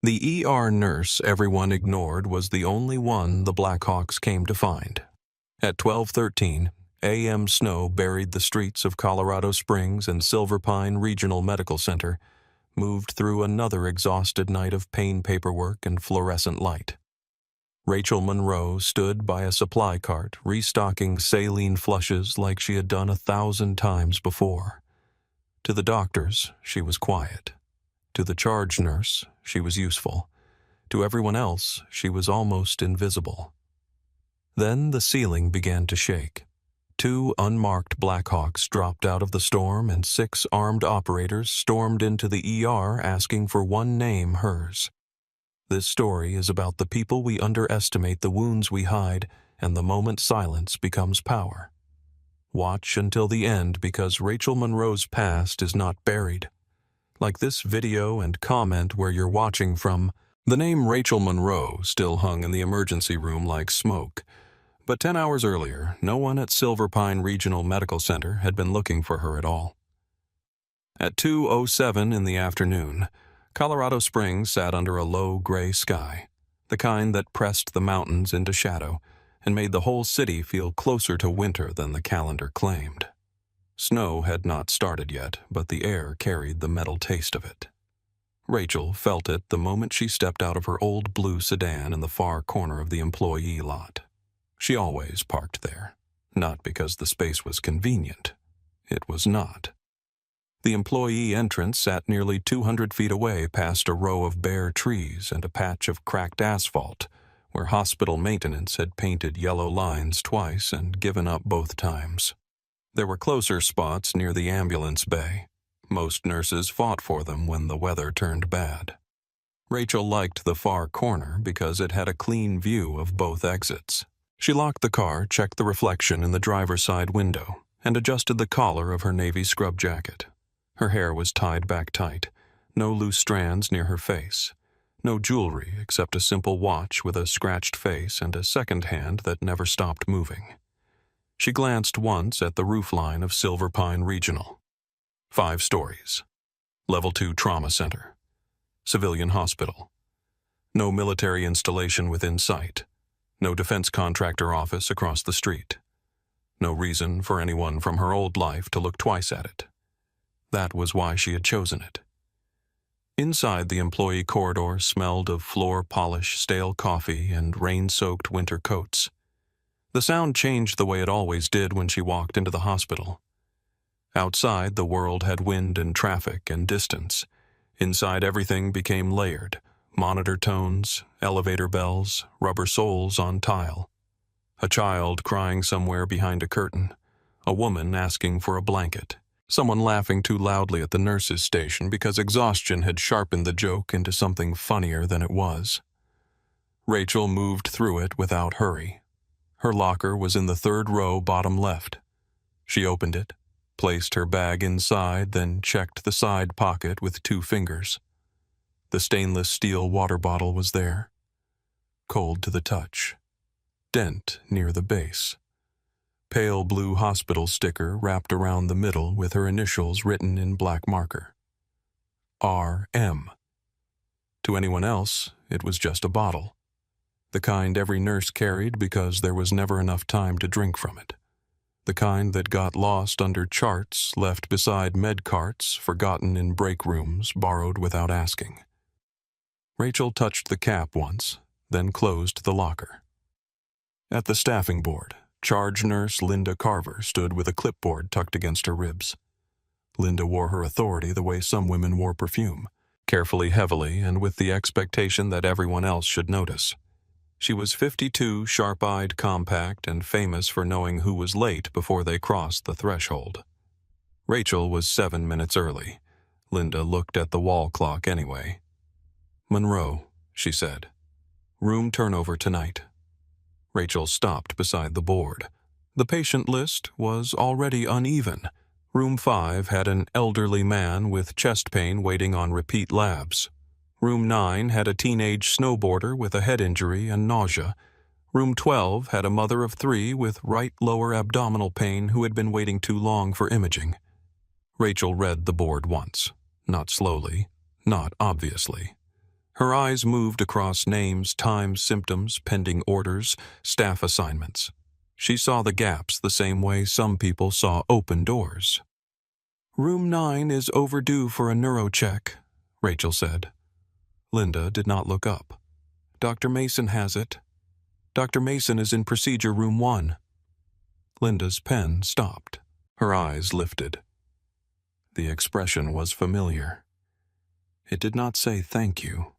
The ER nurse everyone ignored was the only one the Blackhawks came to find. At 12:13 a.m. snow buried the streets of Colorado Springs and Silver Pine Regional Medical Center, moved through another exhausted night of pain paperwork and fluorescent light. Rachel Monroe stood by a supply cart restocking saline flushes like she had done 1,000 times before. To the doctors, she was quiet. To the charge nurse, she was useful. To everyone else, she was almost invisible. Then the ceiling began to shake. 2 unmarked Blackhawks dropped out of the storm and 6 armed operators stormed into the ER asking for one name, hers. This story is about the people we underestimate, the wounds we hide, and the moment silence becomes power. Watch until the end because Rachel Monroe's past is not buried. Like this video and comment where you're watching from, the name Rachel Monroe still hung in the emergency room like smoke. But 10 hours earlier, no one at Silver Pine Regional Medical Center had been looking for her at all. At 2:07 in the afternoon, Colorado Springs sat under a low gray sky, the kind that pressed the mountains into shadow and made the whole city feel closer to winter than the calendar claimed. Snow had not started yet, but the air carried the metal taste of it. Rachel felt it the moment she stepped out of her old blue sedan in the far corner of the employee lot. She always parked there, not because the space was convenient. It was not. The employee entrance sat nearly 200 feet away past a row of bare trees and a patch of cracked asphalt, where hospital maintenance had painted yellow lines twice and given up both times. There were closer spots near the ambulance bay. Most nurses fought for them when the weather turned bad. Rachel liked the far corner because it had a clean view of both exits. She locked the car, checked the reflection in the driver's side window, and adjusted the collar of her navy scrub jacket. Her hair was tied back tight, no loose strands near her face, no jewelry except a simple watch with a scratched face and a second hand that never stopped moving. She glanced once at the roofline of Silver Pine Regional. 5 stories. Level 2 trauma center. Civilian hospital. No military installation within sight. No defense contractor office across the street. No reason for anyone from her old life to look twice at it. That was why she had chosen it. Inside, the employee corridor smelled of floor polish, stale coffee, and rain-soaked winter coats. The sound changed the way it always did when she walked into the hospital. Outside, the world had wind and traffic and distance. Inside, everything became layered. Monitor tones, elevator bells, rubber soles on tile. A child crying somewhere behind a curtain. A woman asking for a blanket. Someone laughing too loudly at the nurse's station because exhaustion had sharpened the joke into something funnier than it was. Rachel moved through it without hurry. Her locker was in the 3rd row bottom left. She opened it, placed her bag inside, then checked the side pocket with 2 fingers. The stainless steel water bottle was there. Cold to the touch. Dent near the base. Pale blue hospital sticker wrapped around the middle with her initials written in black marker. R.M. To anyone else, it was just a bottle. The kind every nurse carried because there was never enough time to drink from it. The kind that got lost under charts left beside med carts, forgotten in break rooms, borrowed without asking. Rachel touched the cap once, then closed the locker. At the staffing board, charge nurse Linda Carver stood with a clipboard tucked against her ribs. Linda wore her authority the way some women wore perfume, carefully, heavily, and with the expectation that everyone else should notice. She was 52, sharp-eyed, compact, and famous for knowing who was late before they crossed the threshold. Rachel was 7 minutes early. Linda looked at the wall clock anyway. "Monroe," she said. "Room turnover tonight." Rachel stopped beside the board. The patient list was already uneven. Room 5 had an elderly man with chest pain waiting on repeat labs. Room 9 had a teenage snowboarder with a head injury and nausea. Room 12 had a mother of 3 with right lower abdominal pain who had been waiting too long for imaging. Rachel read the board once, not slowly, not obviously. Her eyes moved across names, times, symptoms, pending orders, staff assignments. She saw the gaps the same way some people saw open doors. "Room 9 is overdue for a neurocheck," Rachel said. Linda did not look up. "Dr. Mason has it. Dr. Mason is in procedure room 1. Linda's pen stopped. Her eyes lifted. The expression was familiar. It did not say thank you.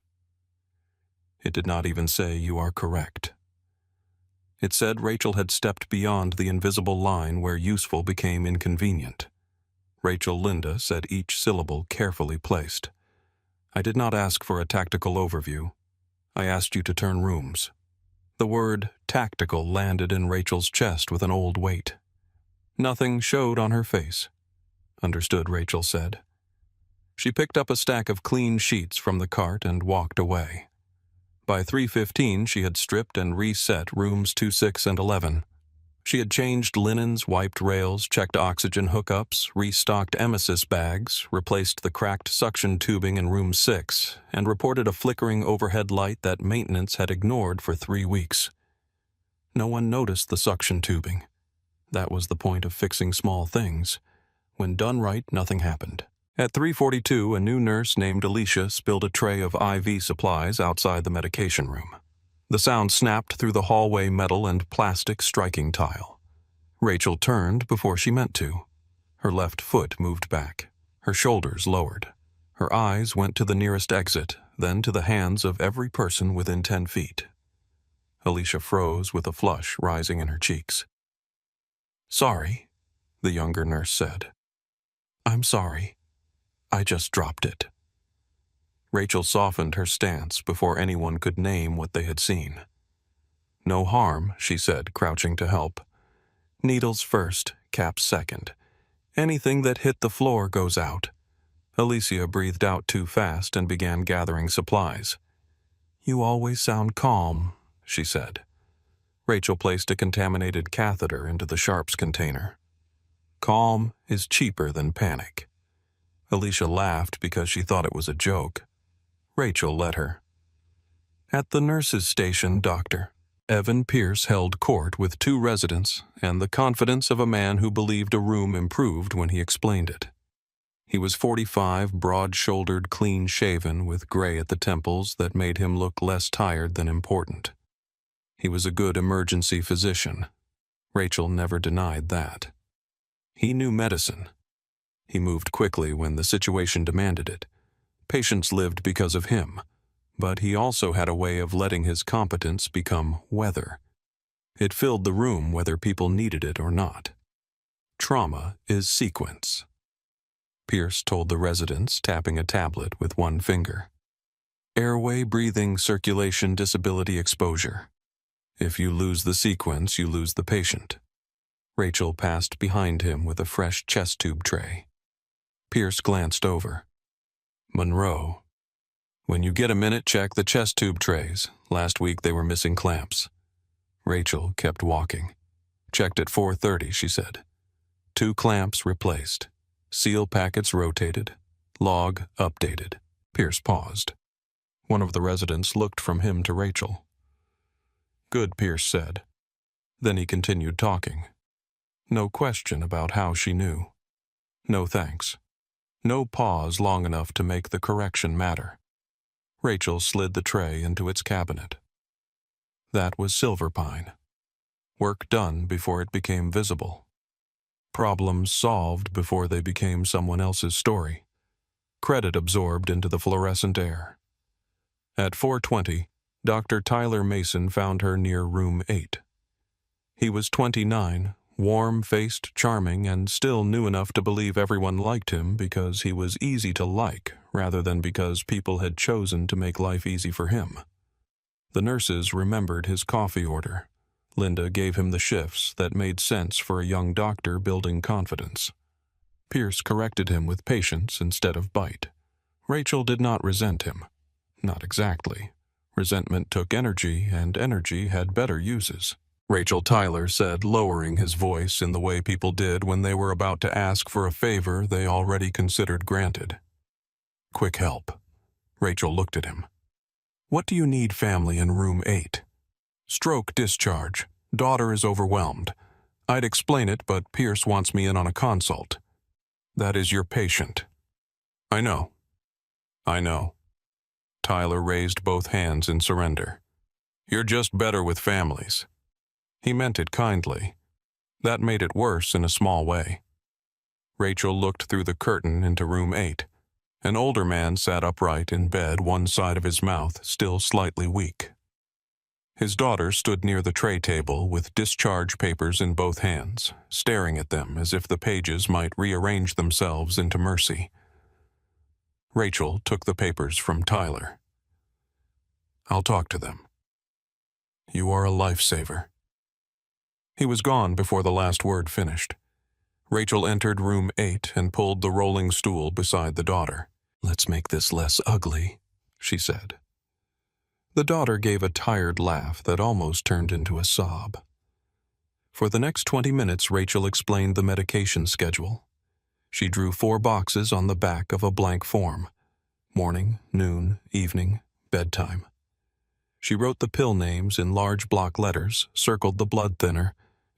It did not even say you are correct. It said Rachel had stepped beyond the invisible line where useful became inconvenient. Rachel Linda said each syllable carefully placed. "I did not ask for a tactical overview. I asked you to turn rooms." The word tactical landed in Rachel's chest with an old weight. Nothing showed on her face. "Understood," Rachel said. She picked up a stack of clean sheets from the cart and walked away. By 3:15, she had stripped and reset rooms 2, 6, and 11. She had changed linens, wiped rails, checked oxygen hookups, restocked emesis bags, replaced the cracked suction tubing in room 6, and reported a flickering overhead light that maintenance had ignored for 3 weeks. No one noticed the suction tubing. That was the point of fixing small things. When done right, nothing happened. At 3:42, a new nurse named Alicia spilled a tray of IV supplies outside the medication room. The sound snapped through the hallway metal and plastic striking tile. Rachel turned before she meant to. Her left foot moved back. Her shoulders lowered. Her eyes went to the nearest exit, then to the hands of every person within 10 feet. Alicia froze with a flush rising in her cheeks. "Sorry," the younger nurse said. "I'm sorry. I just dropped it." Rachel softened her stance before anyone could name what they had seen. "No harm," she said, crouching to help. "Needles first, caps second. Anything that hit the floor goes out." Alicia breathed out too fast and began gathering supplies. "You always sound calm," she said. Rachel placed a contaminated catheter into the sharps container. "Calm is cheaper than panic." Alicia laughed because she thought it was a joke. Rachel let her. "At the nurse's station, Doctor, Evan Pierce held court with 2 residents and the confidence of a man who believed a room improved when he explained it. He was 45, broad-shouldered, clean-shaven, with gray at the temples that made him look less tired than important. He was a good emergency physician. Rachel never denied that. He knew medicine. He moved quickly when the situation demanded it. Patients lived because of him, but he also had a way of letting his competence become weather. It filled the room whether people needed it or not. Trauma is sequence. Pierce told the residents, tapping a tablet with one finger. Airway, breathing, circulation, disability, exposure. If you lose the sequence, you lose the patient. Rachel passed behind him with a fresh chest tube tray. Pierce glanced over. "Monroe. When you get a minute, check the chest tube trays. Last week they were missing clamps." Rachel kept walking. "Checked at 4:30, she said. 2 clamps replaced. Seal packets rotated. Log updated." Pierce paused. One of the residents looked from him to Rachel. "Good," Pierce said. Then he continued talking. No question about how she knew. No thanks. No pause long enough to make the correction matter. Rachel slid the tray into its cabinet. That was Silverpine. Work done before it became visible. Problems solved before they became someone else's story. Credit absorbed into the fluorescent air. At 4:20, Dr. Tyler Mason found her near room 8. He was 29, warm-faced, charming, and still knew enough to believe everyone liked him because he was easy to like rather than because people had chosen to make life easy for him. The nurses remembered his coffee order. Linda gave him the shifts that made sense for a young doctor building confidence. Pierce corrected him with patience instead of bite. Rachel did not resent him. Not exactly. Resentment took energy, and energy had better uses. Rachel, Tyler said, lowering his voice in the way people did when they were about to ask for a favor they already considered granted. "Quick help." Rachel looked at him. What do you need, family, in room 8? Stroke discharge. Daughter is overwhelmed. I'd explain it, but Pierce wants me in on a consult. That is your patient. I know. I know. Tyler raised both hands in surrender. You're just better with families. He meant it kindly. That made it worse in a small way. Rachel looked through the curtain into room 8. An older man sat upright in bed, one side of his mouth still slightly weak. His daughter stood near the tray table with discharge papers in both hands, staring at them as if the pages might rearrange themselves into mercy. Rachel took the papers from Tyler. I'll talk to them. You are a lifesaver. He was gone before the last word finished. Rachel entered room 8 and pulled the rolling stool beside the daughter. Let's make this less ugly, she said. The daughter gave a tired laugh that almost turned into a sob. For the next 20 minutes, Rachel explained the medication schedule. She drew 4 boxes on the back of a blank form: morning, noon, evening, bedtime. She wrote the pill names in large block letters, circled the blood thinner,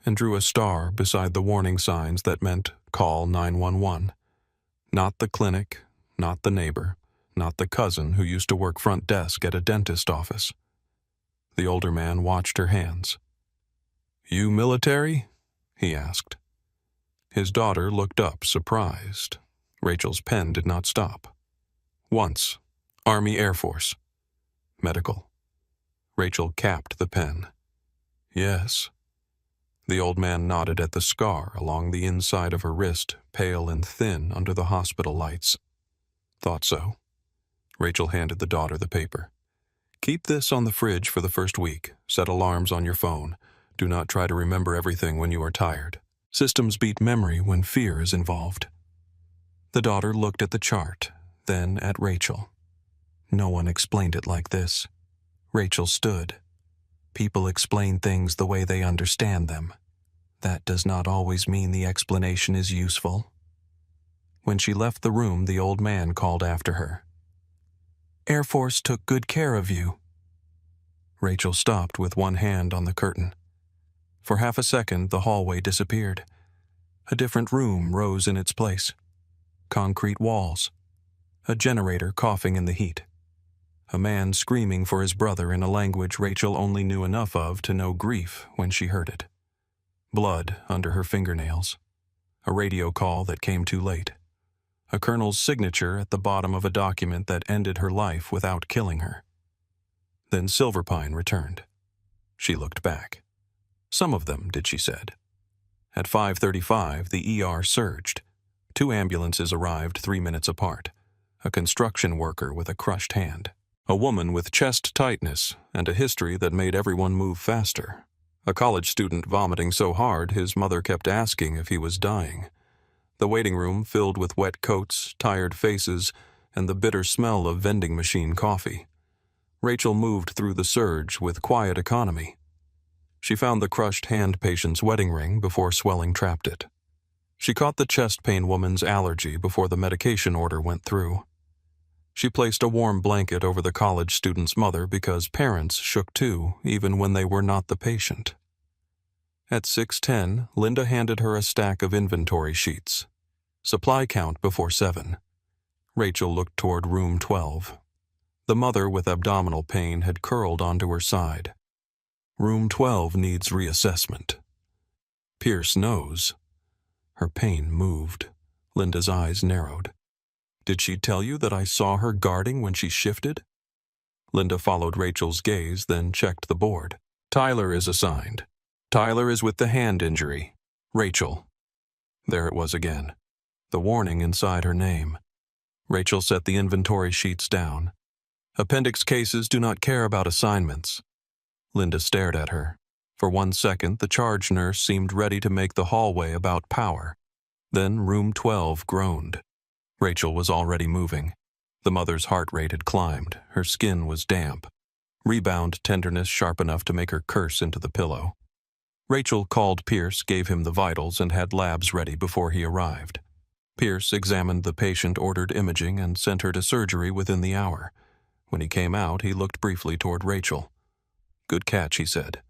and drew a star beside the warning signs that meant call 911. Not the clinic, not the neighbor, not the cousin who used to work front desk at a dentist office. The older man watched her hands. You military? He asked. His daughter looked up, surprised. Rachel's pen did not stop. Once. Army Air Force. Medical. Rachel capped the pen. Yes. The old man nodded at the scar along the inside of her wrist, pale and thin under the hospital lights. Thought so. Rachel handed the daughter the paper. Keep this on the fridge for the first week. Set alarms on your phone. Do not try to remember everything when you are tired. Systems beat memory when fear is involved. The daughter looked at the chart, then at Rachel. No one explained it like this. Rachel stood. People explain things the way they understand them. That does not always mean the explanation is useful. When she left the room, the old man called after her. Air Force took good care of you. Rachel stopped with one hand on the curtain. For half a second, the hallway disappeared. A different room rose in its place. Concrete walls. A generator coughing in the heat. A man screaming for his brother in a language Rachel only knew enough of to know grief when she heard it. Blood under her fingernails. A radio call that came too late. A colonel's signature at the bottom of a document that ended her life without killing her. Then Silverpine returned. She looked back. Some of them, did she said. At 5:35, the ER surged. 2 ambulances arrived 3 minutes apart. A construction worker with a crushed hand. A woman with chest tightness and a history that made everyone move faster. A college student vomiting so hard his mother kept asking if he was dying. The waiting room filled with wet coats, tired faces, and the bitter smell of vending machine coffee. Rachel moved through the surge with quiet economy. She found the crushed hand patient's wedding ring before swelling trapped it. She caught the chest pain woman's allergy before the medication order went through. She placed a warm blanket over the college student's mother because parents shook too, even when they were not the patient. At 6:10, Linda handed her a stack of inventory sheets. Supply count before 7. Rachel looked toward room 12. The mother with abdominal pain had curled onto her side. Room 12 needs reassessment. Pierce knows. Her pain moved. Linda's eyes narrowed. Did she tell you that I saw her guarding when she shifted? Linda followed Rachel's gaze, then checked the board. Tyler is assigned. Tyler is with the hand injury. Rachel. There it was again. The warning inside her name. Rachel set the inventory sheets down. Appendix cases do not care about assignments. Linda stared at her. For 1 second, the charge nurse seemed ready to make the hallway about power. Then room 12 groaned. Rachel was already moving. The mother's heart rate had climbed. Her skin was damp. Rebound tenderness sharp enough to make her curse into the pillow. Rachel called Pierce, gave him the vitals, and had labs ready before he arrived. Pierce examined the patient, ordered imaging, and sent her to surgery within the hour. When he came out, he looked briefly toward Rachel. "Good catch," he said.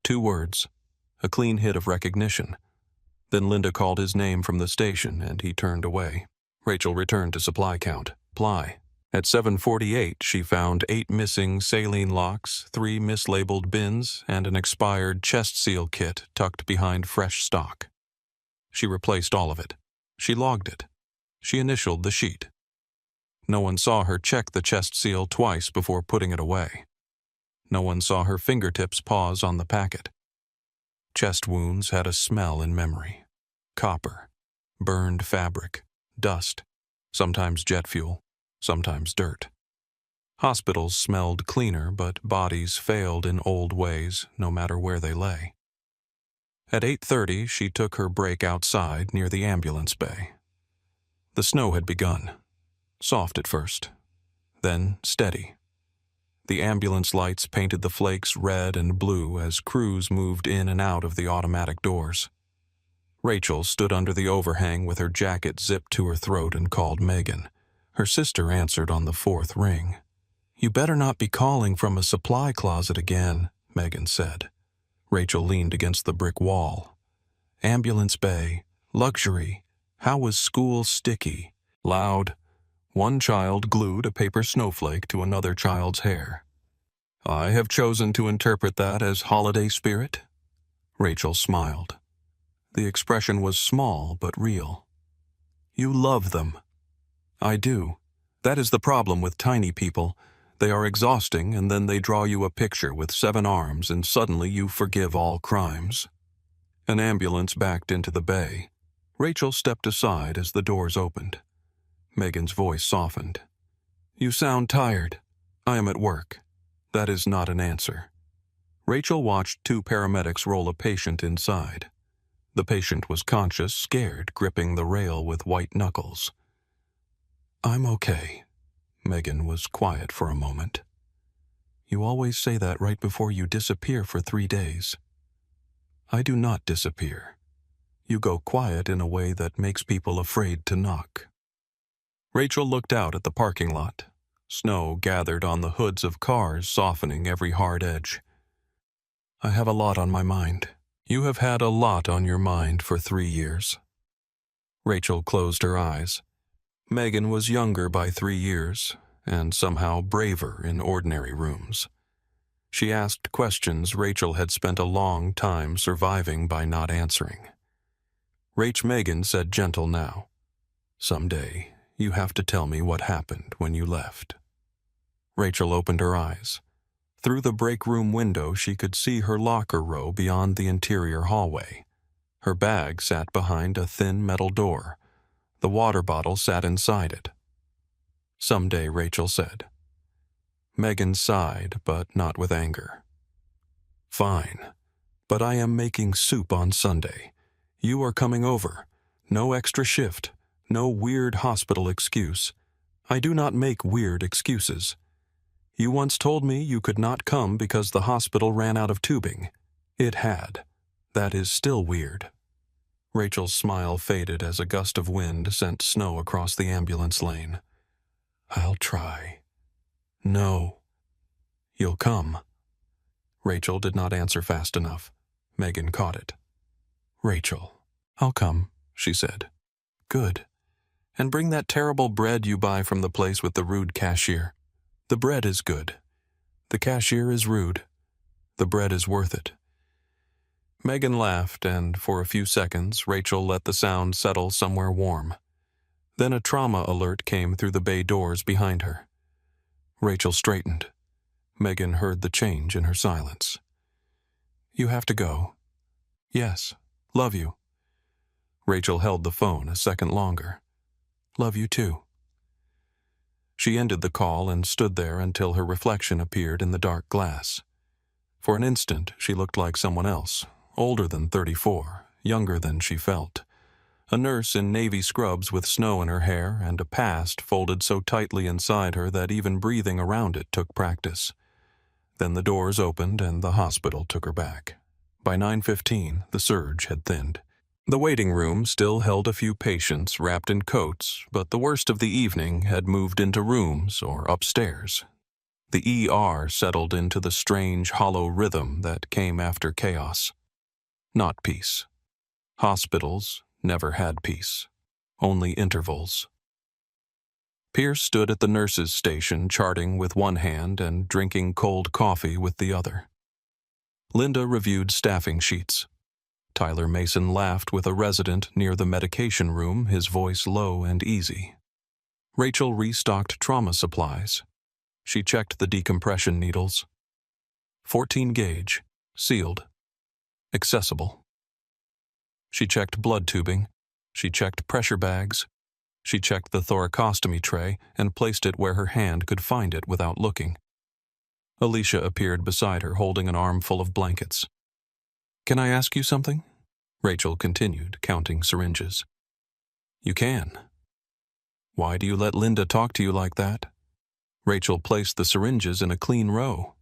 2 words. A clean hit of recognition. Then Linda called his name from the station, and he turned away. Rachel returned to supply count. Ply. At 7:48, she found 8 missing saline locks, 3 mislabeled bins, and an expired chest seal kit tucked behind fresh stock. She replaced all of it. She logged it. She initialed the sheet. No one saw her check the chest seal twice before putting it away. No one saw her fingertips pause on the packet. Chest wounds had a smell in memory. Copper, burned fabric, dust, sometimes jet fuel, sometimes dirt. Hospitals smelled cleaner, but bodies failed in old ways, no matter where they lay. At 8:30, she took her break outside near the ambulance bay. The snow had begun. Soft at first, then steady. The ambulance lights painted the flakes red and blue as crews moved in and out of the automatic doors. Rachel stood under the overhang with her jacket zipped to her throat and called Megan. Her sister answered on the 4th ring. "You better not be calling from a supply closet again," Megan said. Rachel leaned against the brick wall. Ambulance bay, luxury, how was school sticky, loud. One child glued a paper snowflake to another child's hair. "I have chosen to interpret that as holiday spirit." Rachel smiled. The expression was small but real. "You love them." "I do. That is the problem with tiny people. They are exhausting, and then they draw you a picture with 7 arms, and suddenly you forgive all crimes." An ambulance backed into the bay. Rachel stepped aside as the doors opened. Megan's voice softened. "You sound tired. I am at work." That is not an answer. Rachel watched 2 paramedics roll a patient inside. The patient was conscious, scared, gripping the rail with white knuckles. "I'm okay." Megan was quiet for a moment. "You always say that right before you disappear for 3 days." "I do not disappear. You go quiet in a way that makes people afraid to knock." Rachel looked out at the parking lot. Snow gathered on the hoods of cars, softening every hard edge. "I have a lot on my mind." "You have had a lot on your mind for 3 years." Rachel closed her eyes. Megan was younger by 3 years, and somehow braver in ordinary rooms. She asked questions Rachel had spent a long time surviving by not answering. Megan said gentle now, "Someday, you have to tell me what happened when you left." Rachel opened her eyes. Through the break room window, she could see her locker row beyond the interior hallway. Her bag sat behind a thin metal door. The water bottle sat inside it. "Someday," Rachel said. Megan sighed, but not with anger. "Fine, but I am making soup on Sunday. You are coming over. No extra shift. No weird hospital excuse. I do not make weird excuses. You once told me you could not come because the hospital ran out of tubing. It had. That is still weird." Rachel's smile faded as a gust of wind sent snow across the ambulance lane. "I'll try." "No." "You'll come." Rachel did not answer fast enough. Megan caught it. "Rachel." "I'll come," she said. "Good. And bring that terrible bread you buy from the place with the rude cashier. The bread is good. The cashier is rude. The bread is worth it." Megan laughed, and for a few seconds, Rachel let the sound settle somewhere warm. Then a trauma alert came through the bay doors behind her. Rachel straightened. Megan heard the change in her silence. "You have to go." "Yes. Love you." Rachel held the phone a second longer. "Love you too." She ended the call and stood there until her reflection appeared in the dark glass. For an instant, she looked like someone else, older than 34, younger than she felt. A nurse in navy scrubs with snow in her hair and a past folded so tightly inside her that even breathing around it took practice. Then the doors opened and the hospital took her back. By 9:15, the surge had thinned. The waiting room still held a few patients wrapped in coats, but the worst of the evening had moved into rooms or upstairs. The ER settled into the strange, hollow rhythm that came after chaos. Not peace. Hospitals never had peace. Only intervals. Pierce stood at the nurse's station, charting with one hand and drinking cold coffee with the other. Linda reviewed staffing sheets. Tyler Mason laughed with a resident near the medication room, his voice low and easy. Rachel restocked trauma supplies. She checked the decompression needles. 14 gauge, sealed, accessible. She checked blood tubing. She checked pressure bags. She checked the thoracostomy tray and placed it where her hand could find it without looking. Alicia appeared beside her, holding an armful of blankets. "Can I ask you something?" Rachel continued, counting syringes. "You can." "Why do you let Linda talk to you like that?" Rachel placed the syringes in a clean row.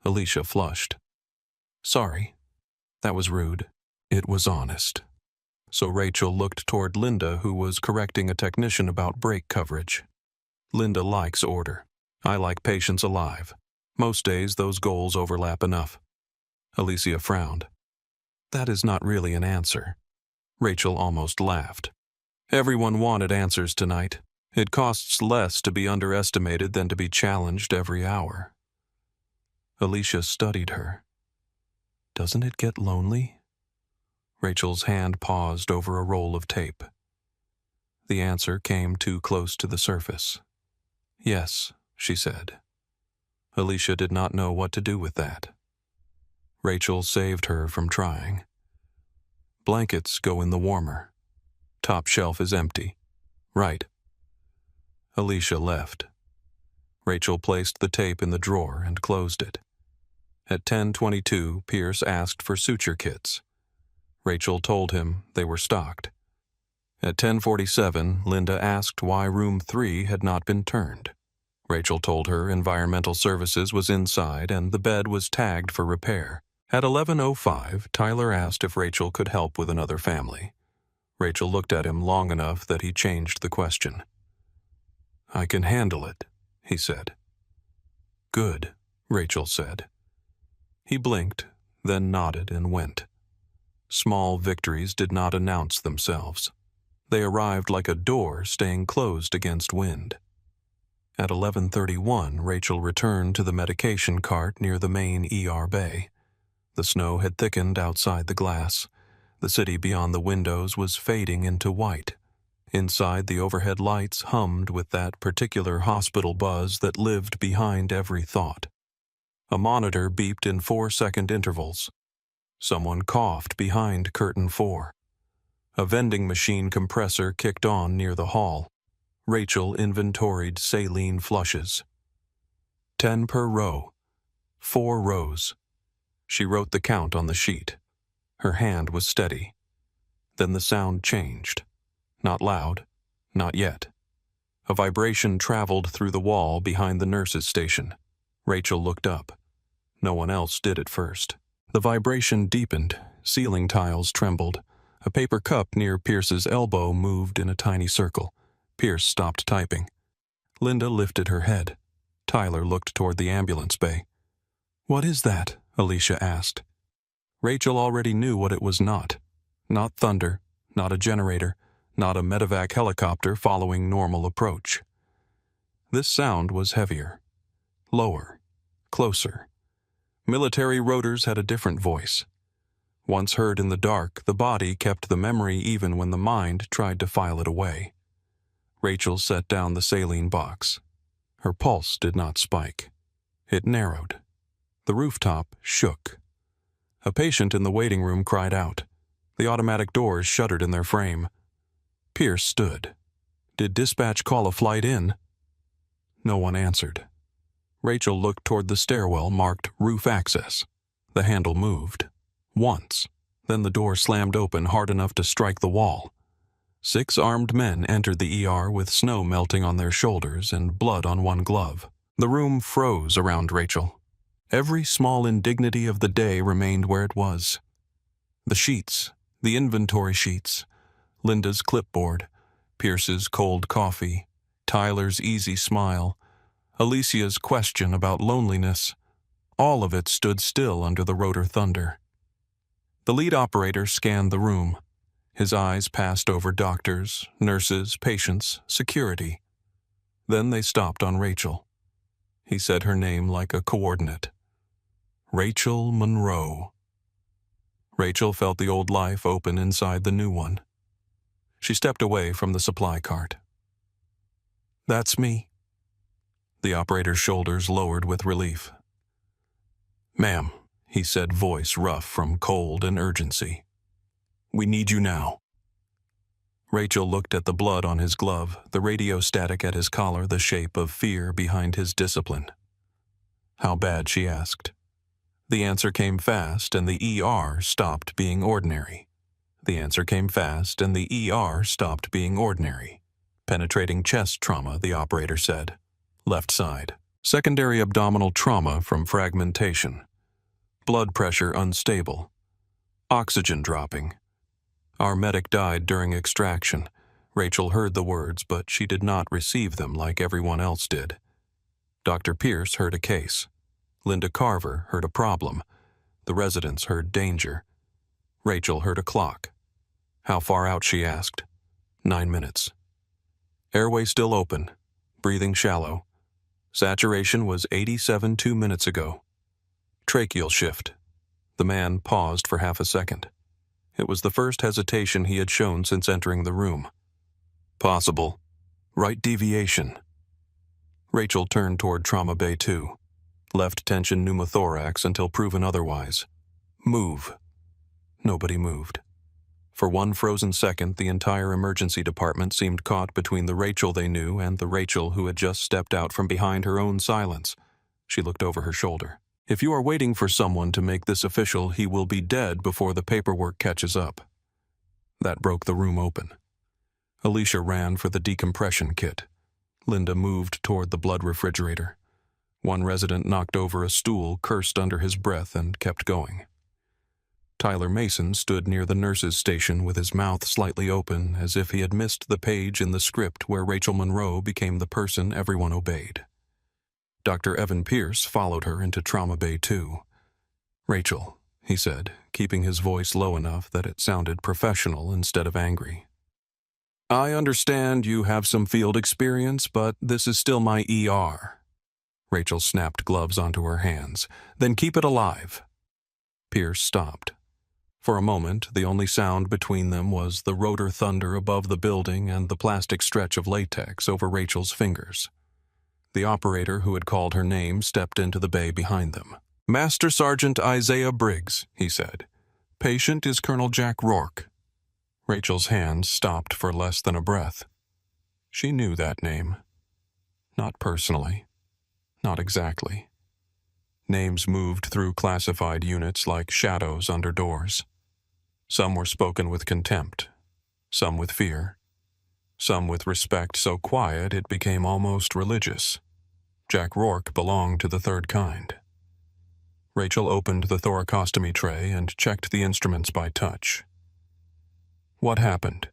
Alicia flushed. "Sorry. That was rude." It was honest. So Rachel looked toward Linda, who was correcting a technician about brake coverage. "Linda likes order. I like patients alive. Most days those goals overlap enough." Alicia frowned. "That is not really an answer." Rachel almost laughed. "Everyone wanted answers tonight. It costs less to be underestimated than to be challenged every hour." Alicia studied her. "Doesn't it get lonely?" Rachel's hand paused over a roll of tape. The answer came too close to the surface. "Yes," she said. Alicia did not know what to do with that. Rachel saved her from trying. "Blankets go in the warmer. Top shelf is empty. Right." Alicia left. Rachel placed the tape in the drawer and closed it. At 10:22, Pierce asked for suture kits. Rachel told him they were stocked. At 10:47, Linda asked why room 3 had not been turned. Rachel told her environmental services was inside and the bed was tagged for repair. At 11:05, Tyler asked if Rachel could help with another family. Rachel looked at him long enough that he changed the question. "I can handle it," he said. "Good," Rachel said. He blinked, then nodded and went. Small victories did not announce themselves. They arrived like a door staying closed against wind. At 11:31, Rachel returned to the medication cart near the main ER bay. The snow had thickened outside the glass. The city beyond the windows was fading into white. Inside, the overhead lights hummed with that particular hospital buzz that lived behind every thought. A monitor beeped in 4-second intervals. Someone coughed behind curtain 4. A vending machine compressor kicked on near the hall. Rachel inventoried saline flushes. 10 per row. 4 rows. She wrote the count on the sheet. Her hand was steady. Then the sound changed. Not loud. Not yet. A vibration traveled through the wall behind the nurse's station. Rachel looked up. No one else did at first. The vibration deepened. Ceiling tiles trembled. A paper cup near Pierce's elbow moved in a tiny circle. Pierce stopped typing. Linda lifted her head. Tyler looked toward the ambulance bay. "What is that?" Alicia asked. Rachel already knew what it was not. Not thunder, not a generator, not a medevac helicopter following normal approach. This sound was heavier. Lower. Closer. Military rotors had a different voice. Once heard in the dark, the body kept the memory even when the mind tried to file it away. Rachel set down the saline box. Her pulse did not spike. It narrowed. The rooftop shook. A patient in the waiting room cried out. The automatic doors shuddered in their frame. Pierce stood. Did dispatch call a flight in? No one answered. Rachel looked toward the stairwell marked Roof Access. The handle moved. Once. Then the door slammed open hard enough to strike the wall. 6 armed men entered the ER with snow melting on their shoulders and blood on one glove. The room froze around Rachel. Every small indignity of the day remained where it was. The sheets, the inventory sheets, Linda's clipboard, Pierce's cold coffee, Tyler's easy smile, Alicia's question about loneliness, all of it stood still under the rotor thunder. The lead operator scanned the room. His eyes passed over doctors, nurses, patients, security. Then they stopped on Rachel. He said her name like a coordinate. Rachel Monroe. Rachel felt the old life open inside the new one. She stepped away from the supply cart. "That's me." The operator's shoulders lowered with relief. "Ma'am," he said, voice rough from cold and urgency. "We need you now." Rachel looked at the blood on his glove, the radio static at his collar, the shape of fear behind his discipline. "How bad?" she asked. The answer came fast, and the ER stopped being ordinary. The answer came fast, and the ER stopped being ordinary. "Penetrating chest trauma," the operator said. "Left side. Secondary abdominal trauma from fragmentation. Blood pressure unstable. Oxygen dropping. Our medic died during extraction." Rachel heard the words, but she did not receive them like everyone else did. Dr. Pierce heard a case. Linda Carver heard a problem. The residents heard danger. Rachel heard a clock. "How far out?" she asked. 9 minutes. Airway still open. Breathing shallow. Saturation was 87 2 minutes ago. Tracheal shift. The man paused for half a second. It was the first hesitation he had shown since entering the room. "Possible. Right deviation." Rachel turned toward Trauma Bay 2. Left tension pneumothorax until proven otherwise. "Move." Nobody moved. For one frozen second, the entire emergency department seemed caught between the Rachel they knew and the Rachel who had just stepped out from behind her own silence. She looked over her shoulder. "If you are waiting for someone to make this official, he will be dead before the paperwork catches up." That broke the room open. Alicia ran for the decompression kit. Linda moved toward the blood refrigerator. One resident knocked over a stool, cursed under his breath, and kept going. Tyler Mason stood near the nurse's station with his mouth slightly open, as if he had missed the page in the script where Rachel Monroe became the person everyone obeyed. Dr. Evan Pierce followed her into Trauma Bay 2. "Rachel," he said, keeping his voice low enough that it sounded professional instead of angry. "I understand you have some field experience, but this is still my ER." Rachel snapped gloves onto her hands. "Then keep it alive." Pierce stopped. For a moment, the only sound between them was the rotor thunder above the building and the plastic stretch of latex over Rachel's fingers. The operator who had called her name stepped into the bay behind them. "Master Sergeant Isaiah Briggs," he said. "Patient is Colonel Jack Rourke." Rachel's hands stopped for less than a breath. She knew that name. Not personally. Not exactly. Names moved through classified units like shadows under doors. Some were spoken with contempt, some with fear, some with respect so quiet it became almost religious. Jack Rourke belonged to the third kind. Rachel opened the thoracostomy tray and checked the instruments by touch. What happened?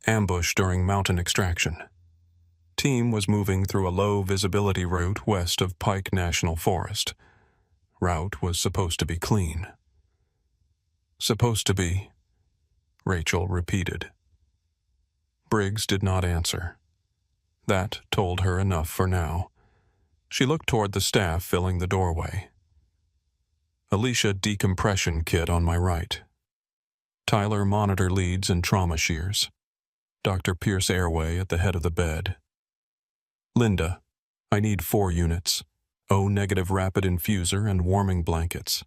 Ambush during mountain extraction. Team was moving through a low visibility route west of Pike National Forest. Route was supposed to be clean. "Supposed to be," Rachel repeated. Briggs did not answer. That told her enough for now. She looked toward the staff filling the doorway. "Alicia decompression kit on my right. Tyler monitor leads and trauma shears. Dr. Pierce airway at the head of the bed. Linda, I need 4 units. O-negative rapid infuser and warming blankets.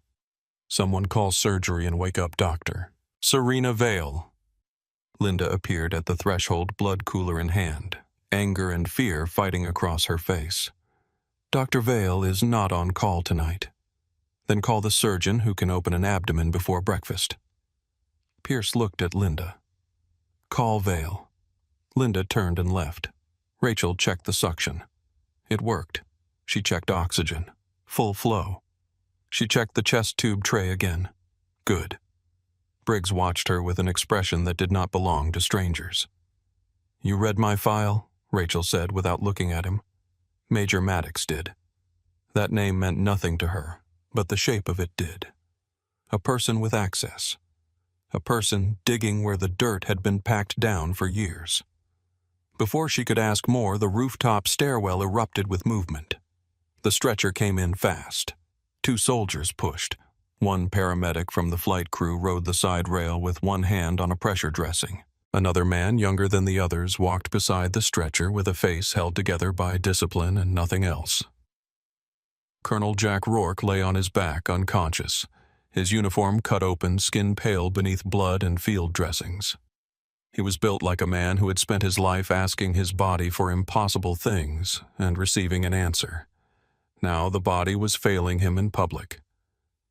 Someone call surgery and wake up doctor. Serena Vale." Linda appeared at the threshold, blood cooler in hand, anger and fear fighting across her face. "Dr. Vale is not on call tonight." "Then call the surgeon who can open an abdomen before breakfast." Pierce looked at Linda. "Call Vale." Linda turned and left. Rachel checked the suction. It worked. She checked oxygen. Full flow. She checked the chest tube tray again. Good. Briggs watched her with an expression that did not belong to strangers. "You read my file?" Rachel said without looking at him. Major Maddox did. That name meant nothing to her, but the shape of it did. A person with access. A person digging where the dirt had been packed down for years. Before she could ask more, the rooftop stairwell erupted with movement. The stretcher came in fast. 2 soldiers pushed. One paramedic from the flight crew rode the side rail with one hand on a pressure dressing. Another man, younger than the others, walked beside the stretcher with a face held together by discipline and nothing else. Colonel Jack Rourke lay on his back, unconscious, his uniform cut open, skin pale beneath blood and field dressings. He was built like a man who had spent his life asking his body for impossible things and receiving an answer. Now the body was failing him in public.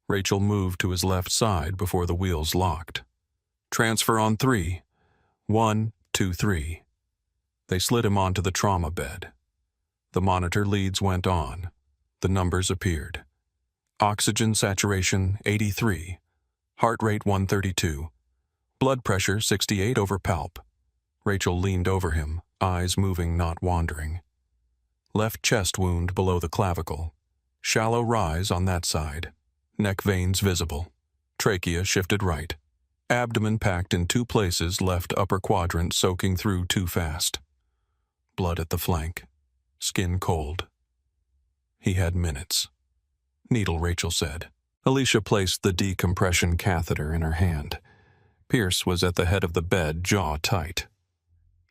Rachel moved to his left side before the wheels locked. Transfer on 3. 1, 2, 3. They slid him onto the trauma bed. The monitor leads went on. The numbers appeared. Oxygen saturation 83. Heart rate 132. Blood pressure 68 over palp. Rachel leaned over him, eyes moving, not wandering. Left chest wound below the clavicle. Shallow rise on that side. Neck veins visible. Trachea shifted right. Abdomen packed in 2 places, left upper quadrant soaking through too fast. Blood at the flank. Skin cold. He had minutes. Needle, Rachel said. Alicia placed the decompression catheter in her hand. Pierce was at the head of the bed, jaw tight.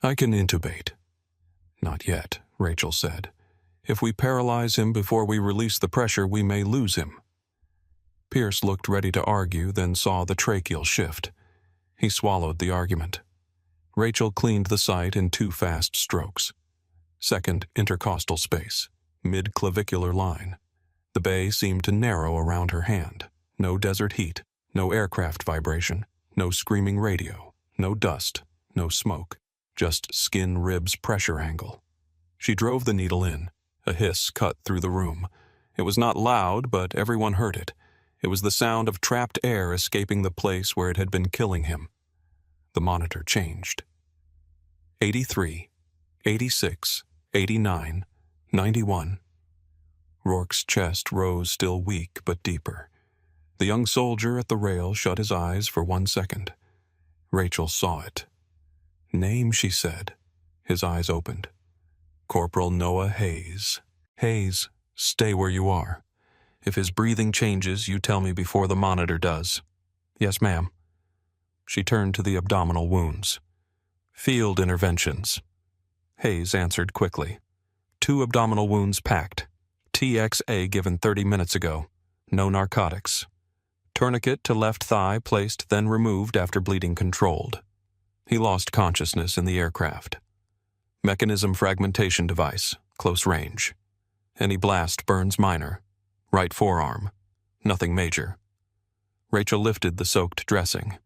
I can intubate. Not yet, Rachel said. If we paralyze him before we release the pressure, we may lose him. Pierce looked ready to argue, then saw the tracheal shift. He swallowed the argument. Rachel cleaned the site in 2 fast strokes. Second intercostal space, mid-clavicular line. The bay seemed to narrow around her hand. No desert heat, no aircraft vibration, no screaming radio, no dust, no smoke, just skin ribs pressure angle. She drove the needle in. A hiss cut through the room. It was not loud, but everyone heard it. It was the sound of trapped air escaping the place where it had been killing him. The monitor changed. 83, 86, 89, 91. Rourke's chest rose, still weak but deeper. The young soldier at the rail shut his eyes for 1 second. Rachel saw it. Name, she said. His eyes opened. Corporal Noah Hayes. Hayes, stay where you are. If his breathing changes, you tell me before the monitor does. Yes, ma'am. She turned to the abdominal wounds. Field interventions. Hayes answered quickly. 2 abdominal wounds packed. TXA given 30 minutes ago. No narcotics. Tourniquet to left thigh placed, then removed after bleeding controlled. He lost consciousness in the aircraft. Mechanism fragmentation device, close range. Any blast burns minor. Right forearm. Nothing major. Rachel lifted the soaked dressing.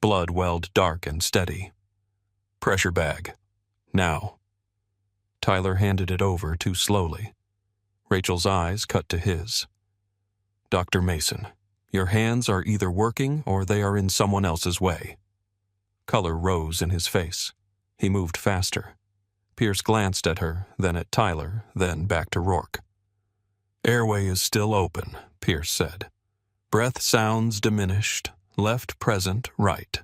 Blood welled dark and steady. Pressure bag. Now. Tyler handed it over too slowly. Rachel's eyes cut to his. Dr. Mason, your hands are either working or they are in someone else's way. Color rose in his face. He moved faster. Pierce glanced at her, then at Tyler, then back to Rourke. Airway is still open, Pierce said. Breath sounds diminished. Left present, right.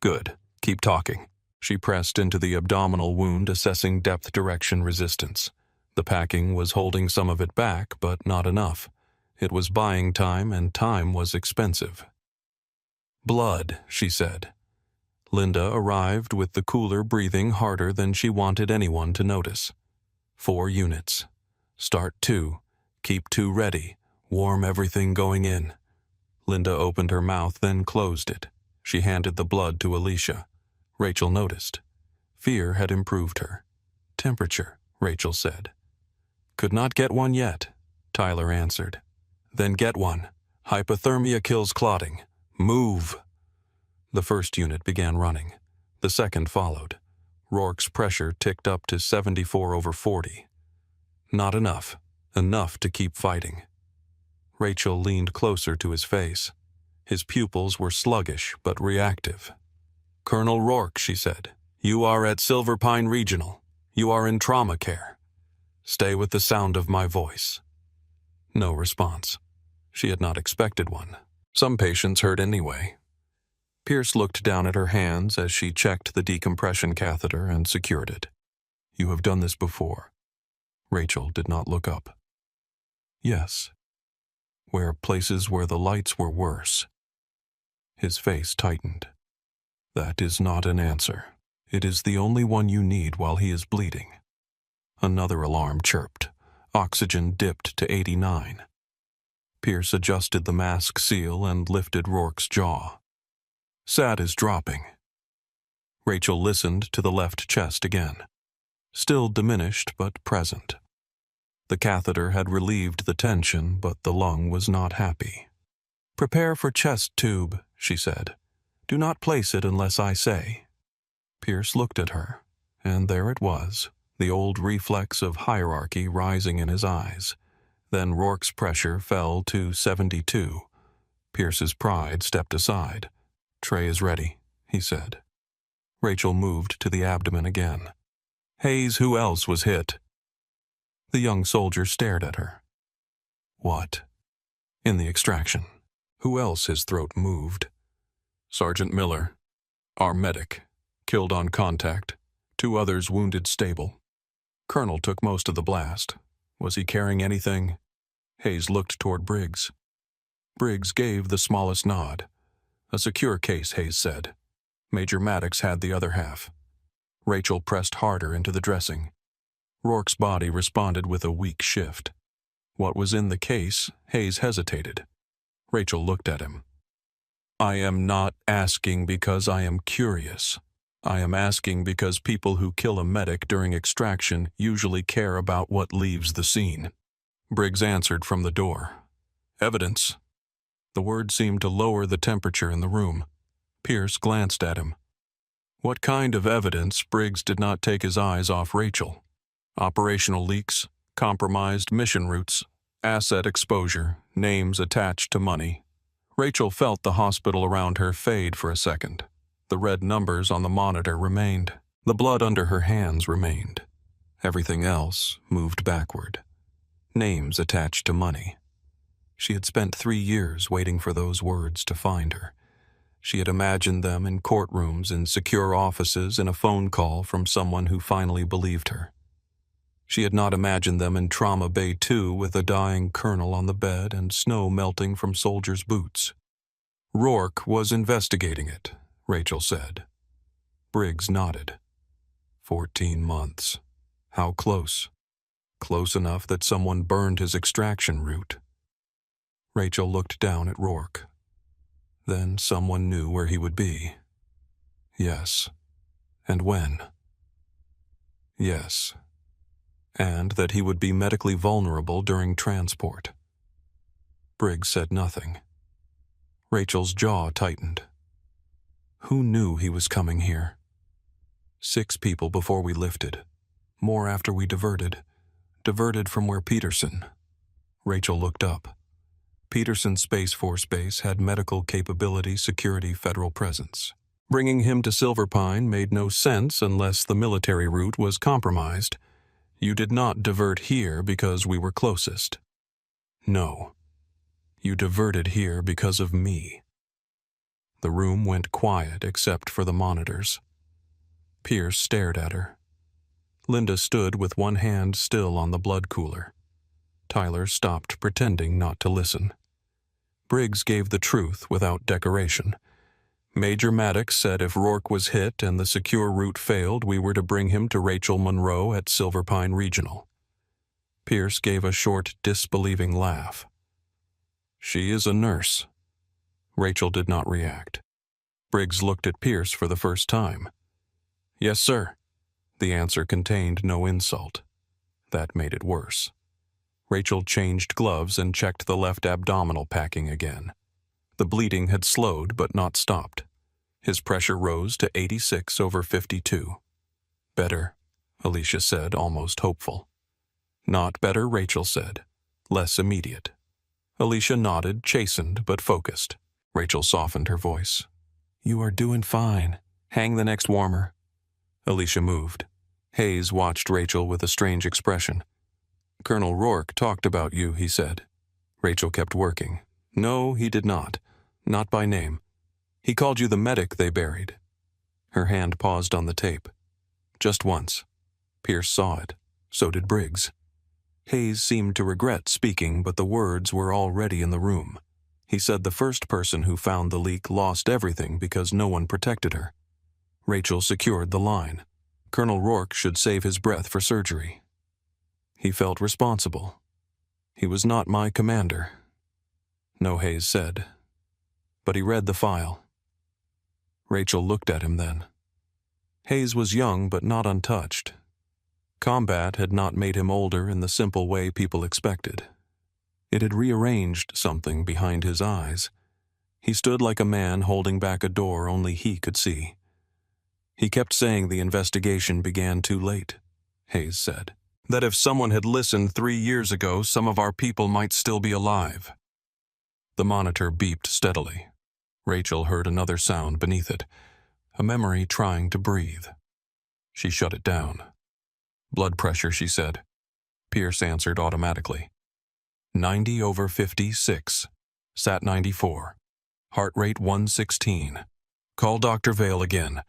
Good. Keep talking. She pressed into the abdominal wound, assessing depth direction resistance. The packing was holding some of it back, but not enough. It was buying time, and time was expensive. Blood, she said. Linda arrived with the cooler breathing harder than she wanted anyone to notice. 4 units. Start 2. Keep 2 ready. Warm everything going in. Linda opened her mouth, then closed it. She handed the blood to Alicia. Rachel noticed. Fear had improved her. Temperature, Rachel said. Could not get one yet, Tyler answered. Then get one. Hypothermia kills clotting. Move. The first unit began running. The second followed. Rourke's pressure ticked up to 74 over 40. Not enough. Enough to keep fighting. Rachel leaned closer to his face. His pupils were sluggish but reactive. Colonel Rourke, she said, you are at Silver Pine Regional. You are in trauma care. Stay with the sound of my voice." No response. She had not expected one. Some patients heard anyway. Pierce looked down at her hands as she checked the decompression catheter and secured it. "You have done this before." Rachel did not look up. "Yes. Places where the lights were worse." His face tightened. "That is not an answer. It is the only one you need while he is bleeding." Another alarm chirped. Oxygen dipped to 89. Pierce adjusted the mask seal and lifted Rourke's jaw. "SAT is dropping." Rachel listened to the left chest again. Still diminished but present. The catheter had relieved the tension, but the lung was not happy. "Prepare for chest tube," she said. "Do not place it unless I say." Pierce looked at her, and there it was, the old reflex of hierarchy rising in his eyes. Then Rourke's pressure fell to 72. Pierce's pride stepped aside. "Tray is ready," he said. Rachel moved to the abdomen again. "Hayes, who else was hit?" The young soldier stared at her. "What?" "In the extraction. Who else?" His throat moved. "Sergeant Miller, our medic, killed on contact. 2 others wounded stable. Colonel took most of the blast. Was he carrying anything?" Hayes looked toward Briggs. Briggs gave the smallest nod. "A secure case," Hayes said. "Major Maddox had the other half." Rachel pressed harder into the dressing. Rourke's body responded with a weak shift. What was in the case? Hayes hesitated. Rachel looked at him. "I am not asking because I am curious. I am asking because people who kill a medic during extraction usually care about what leaves the scene." Briggs answered from the door. "Evidence." The word seemed to lower the temperature in the room. Pierce glanced at him. What kind of evidence? Briggs did not take his eyes off Rachel. Operational leaks, compromised mission routes, asset exposure, names attached to money. Rachel felt the hospital around her fade for a second. The red numbers on the monitor remained. The blood under her hands remained. Everything else moved backward. Names attached to money. She had spent 3 years waiting for those words to find her. She had imagined them in courtrooms, in secure offices, in a phone call from someone who finally believed her. She had not imagined them in Trauma Bay 2 with a dying colonel on the bed and snow melting from soldiers' boots. Rourke was investigating it, Rachel said. Briggs nodded. 14 months. How close? Close enough that someone burned his extraction route. Rachel looked down at Rourke. Then someone knew where he would be. Yes. And when? Yes. And that he would be medically vulnerable during transport. Briggs said nothing. Rachel's jaw tightened. Who knew he was coming here? 6 people before we lifted. More after we diverted. Diverted from where Peterson. Rachel looked up. Peterson Space Force Base had medical capability, security, federal presence. Bringing him to Silverpine made no sense unless the military route was compromised. You did not divert here because we were closest. No. You diverted here because of me. The room went quiet except for the monitors. Pierce stared at her. Linda stood with one hand still on the blood cooler. Tyler stopped pretending not to listen. Briggs gave the truth without decoration. Major Maddox said if Rourke was hit and the secure route failed, we were to bring him to Rachel Monroe at Silverpine Regional. Pierce gave a short, disbelieving laugh. She is a nurse. Rachel did not react. Briggs looked at Pierce for the first time. Yes, sir. The answer contained no insult. That made it worse. Rachel changed gloves and checked the left abdominal packing again. The bleeding had slowed but not stopped. His pressure rose to 86/52. Better, Alicia said, almost hopeful. Not better, Rachel said. Less immediate. Alicia nodded, chastened but focused. Rachel softened her voice. You are doing fine. Hang the next warmer. Alicia moved. Hayes watched Rachel with a strange expression. "Colonel Rourke talked about you," he said. Rachel kept working. "No, he did not. Not by name. He called you the medic they buried." Her hand paused on the tape. Just once. Pierce saw it. So did Briggs. Hayes seemed to regret speaking, but the words were already in the room. He said the first person who found the leak lost everything because no one protected her. Rachel secured the line. Colonel Rourke should save his breath for surgery. He felt responsible. "He was not my commander," No Hayes said. But he read the file. Rachel looked at him then. Hayes was young but not untouched. Combat had not made him older in the simple way people expected. It had rearranged something behind his eyes. He stood like a man holding back a door only he could see. "He kept saying the investigation began too late," Hayes said. "That if someone had listened 3 years ago, some of our people might still be alive." The monitor beeped steadily. Rachel heard another sound beneath it, a memory trying to breathe. She shut it down. "Blood pressure," she said. Pierce answered automatically. 90/56. Sat 94. Heart rate 116. Call Dr. Vale again.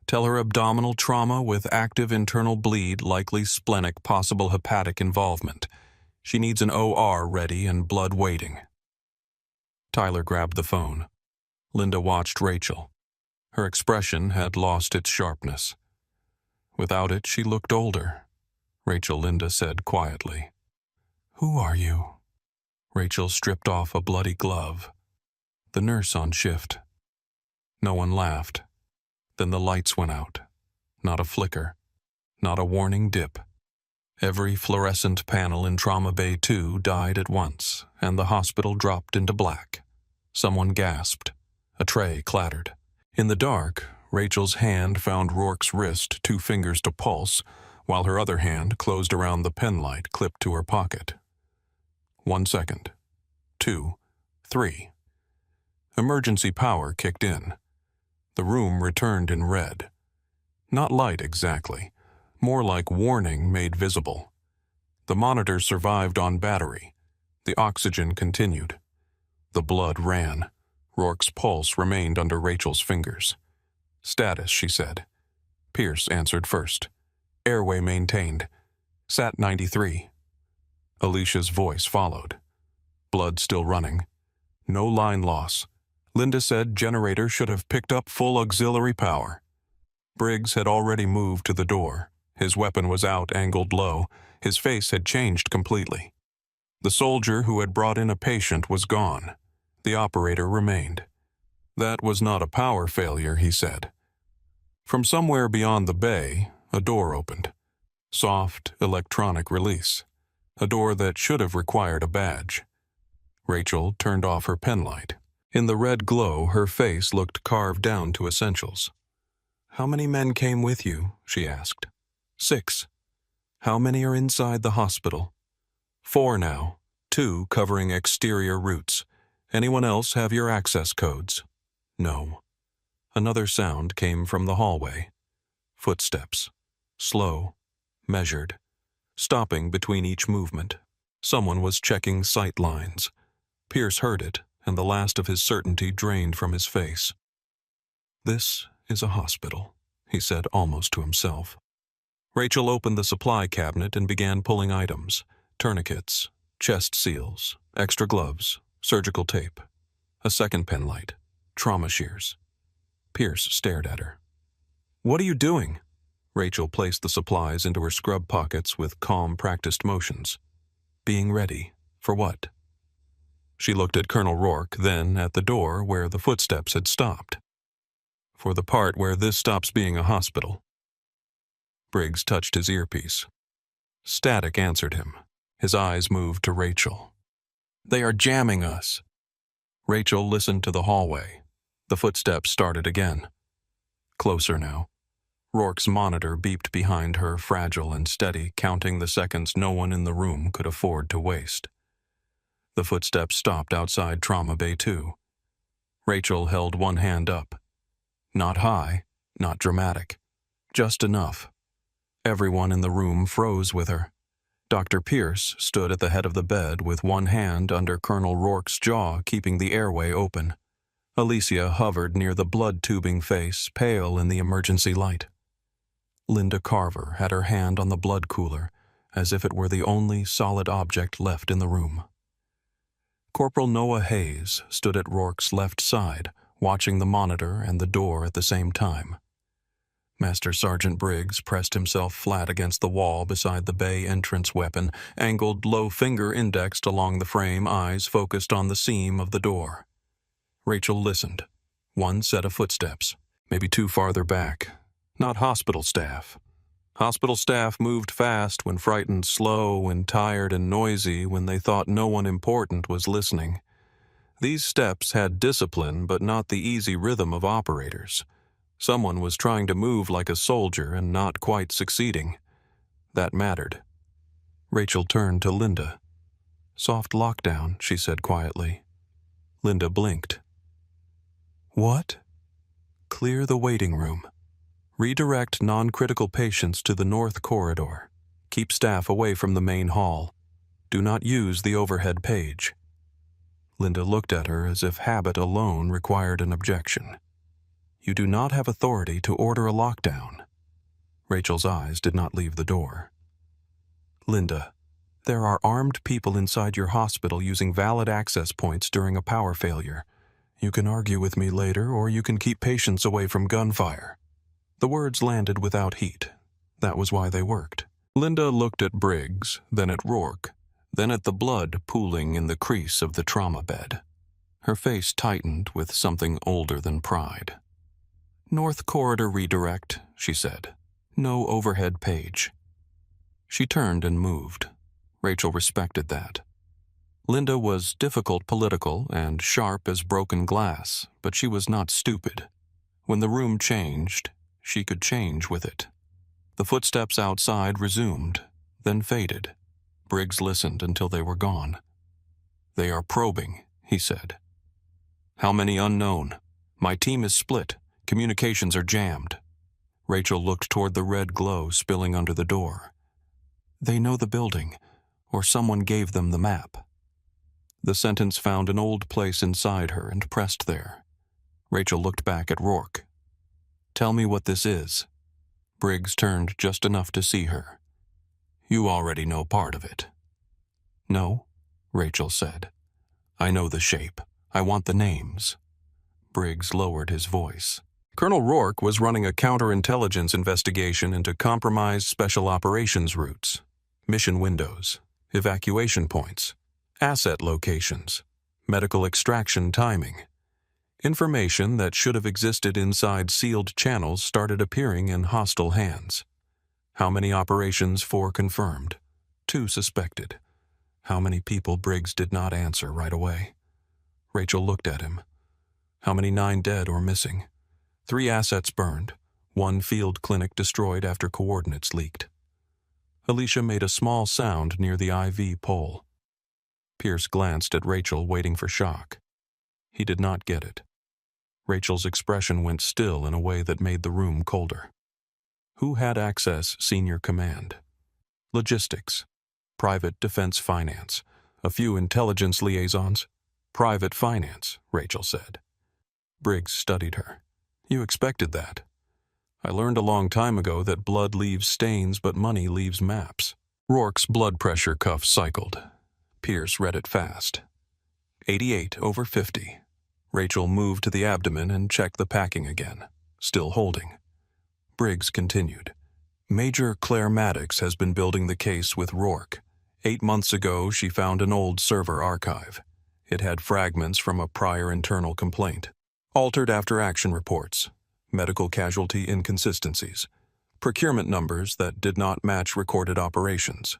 Tell her abdominal trauma with active internal bleed, likely splenic, possible hepatic involvement. She needs an OR ready and blood waiting. Tyler grabbed the phone. Linda watched Rachel. Her expression had lost its sharpness. Without it, she looked older. Linda said quietly. "Who are you?" Rachel stripped off a bloody glove. "The nurse on shift." No one laughed. Then the lights went out. Not a flicker. Not a warning dip. Every fluorescent panel in Trauma Bay 2 died at once, and the hospital dropped into black. Someone gasped. A tray clattered. In the dark, Rachel's hand found Rourke's wrist, 2 fingers to pulse, while her other hand closed around the penlight clipped to her pocket. 1 second. 2. 3. Emergency power kicked in. The room returned in red. Not light exactly, more like warning made visible. The monitor survived on battery. The oxygen continued. The blood ran. Rourke's pulse remained under Rachel's fingers. "Status," she said. Pierce answered first. "Airway maintained. Sat 93. Alicia's voice followed. Blood still running. No line loss. Linda said generator should have picked up full auxiliary power. Briggs had already moved to the door. His weapon was out, angled low. His face had changed completely. The soldier who had brought in a patient was gone. The operator remained. That was not a power failure, he said. From somewhere beyond the bay, a door opened. Soft, electronic release. A door that should have required a badge. Rachel turned off her penlight. In the red glow, her face looked carved down to essentials. "How many men came with you?" she asked. 6. "How many are inside the hospital?" 4 now, 2 covering exterior routes. Anyone else have your access codes? No. Another sound came from the hallway. Footsteps. Slow. Measured. Stopping between each movement. Someone was checking sight lines. Pierce heard it, and the last of his certainty drained from his face. "This is a hospital," he said almost to himself. Rachel opened the supply cabinet and began pulling items. Tourniquets, chest seals, extra gloves, surgical tape, a second penlight, trauma shears. Pierce stared at her. "What are you doing?" Rachel placed the supplies into her scrub pockets with calm, practiced motions. "Being ready. For what?" She looked at Colonel Rourke, then at the door where the footsteps had stopped. "For the part where this stops being a hospital." Briggs touched his earpiece. Static answered him. His eyes moved to Rachel. "They are jamming us." Rachel listened to the hallway. The footsteps started again. Closer now. Rourke's monitor beeped behind her, fragile and steady, counting the seconds no one in the room could afford to waste. The footsteps stopped outside Trauma Bay 2. Rachel held one hand up. Not high, not dramatic. Just enough. Everyone in the room froze with her. Dr. Pierce stood at the head of the bed with one hand under Colonel Rourke's jaw, keeping the airway open. Alicia hovered near the blood-tubing face, pale in the emergency light. Linda Carver had her hand on the blood cooler, as if it were the only solid object left in the room. Corporal Noah Hayes stood at Rourke's left side, watching the monitor and the door at the same time. Master Sergeant Briggs pressed himself flat against the wall beside the bay entrance weapon, angled low finger indexed along the frame, eyes focused on the seam of the door. Rachel listened. One set of footsteps, maybe two farther back. Not hospital staff. Hospital staff moved fast when frightened, slow and tired and noisy when they thought no one important was listening. These steps had discipline, but not the easy rhythm of operators. Someone was trying to move like a soldier and not quite succeeding. That mattered. Rachel turned to Linda. "Soft lockdown," she said quietly. Linda blinked. "What?" "Clear the waiting room. Redirect non-critical patients to the north corridor. Keep staff away from the main hall. Do not use the overhead page." Linda looked at her as if habit alone required an objection. "You do not have authority to order a lockdown." Rachel's eyes did not leave the door. "Linda, there are armed people inside your hospital using valid access points during a power failure. You can argue with me later, or you can keep patients away from gunfire." The words landed without heat. That was why they worked. Linda looked at Briggs, then at Rourke, then at the blood pooling in the crease of the trauma bed. Her face tightened with something older than pride. "North corridor redirect," she said. "No overhead page." She turned and moved. Rachel respected that. Linda was difficult political and sharp as broken glass, but she was not stupid. When the room changed, she could change with it. The footsteps outside resumed, then faded. Briggs listened until they were gone. "They are probing," he said. "How many unknown? My team is split. Communications are jammed." Rachel looked toward the red glow spilling under the door. "They know the building, or someone gave them the map." The sentence found an old place inside her and pressed there. Rachel looked back at Rourke. "Tell me what this is." Briggs turned just enough to see her. "You already know part of it." "No," Rachel said. "I know the shape. I want the names." Briggs lowered his voice. Colonel Rourke was running a counterintelligence investigation into compromised special operations routes, mission windows, evacuation points, asset locations, medical extraction timing. Information that should have existed inside sealed channels started appearing in hostile hands. How many operations? 4 confirmed. 2 suspected. How many people? Briggs did not answer right away. Rachel looked at him. How many? 9 dead or missing. 3 assets burned. 1 field clinic destroyed after coordinates leaked. Alicia made a small sound near the IV pole. Pierce glanced at Rachel, waiting for shock. He did not get it. Rachel's expression went still in a way that made the room colder. Who had access? Senior command. Logistics. Private defense finance. A few intelligence liaisons. Private finance, Rachel said. Briggs studied her. "You expected that. I learned a long time ago that blood leaves stains, but money leaves maps." Rourke's blood pressure cuff cycled. Pierce read it fast. 88/50. Rachel moved to the abdomen and checked the packing again, still holding. Briggs continued. "Major Claire Maddox has been building the case with Rourke. 8 months ago, she found an old server archive. It had fragments from a prior internal complaint. Altered after-action reports. Medical casualty inconsistencies. Procurement numbers that did not match recorded operations."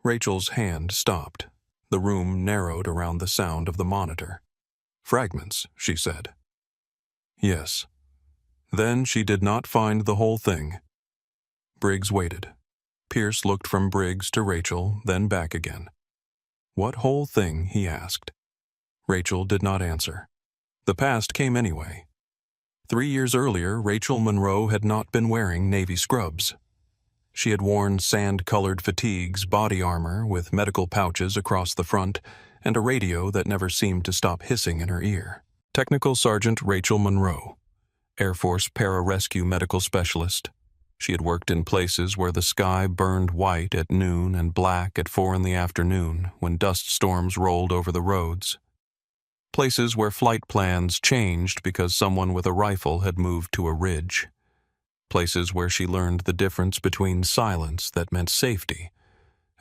Rachel's hand stopped. The room narrowed around the sound of the monitor. "Fragments," she said. "Yes." "Then she did not find the whole thing." Briggs waited. Pierce looked from Briggs to Rachel, then back again. "What whole thing?" he asked. Rachel did not answer. The past came anyway. 3 years earlier, Rachel Monroe had not been wearing navy scrubs. She had worn sand-colored fatigues, body armor with medical pouches across the front, and a radio that never seemed to stop hissing in her ear. Technical Sergeant Rachel Monroe, Air Force Pararescue Medical Specialist. She had worked in places where the sky burned white at noon and black at 4 in the afternoon when dust storms rolled over the roads. Places where flight plans changed because someone with a rifle had moved to a ridge. Places where she learned the difference between silence that meant safety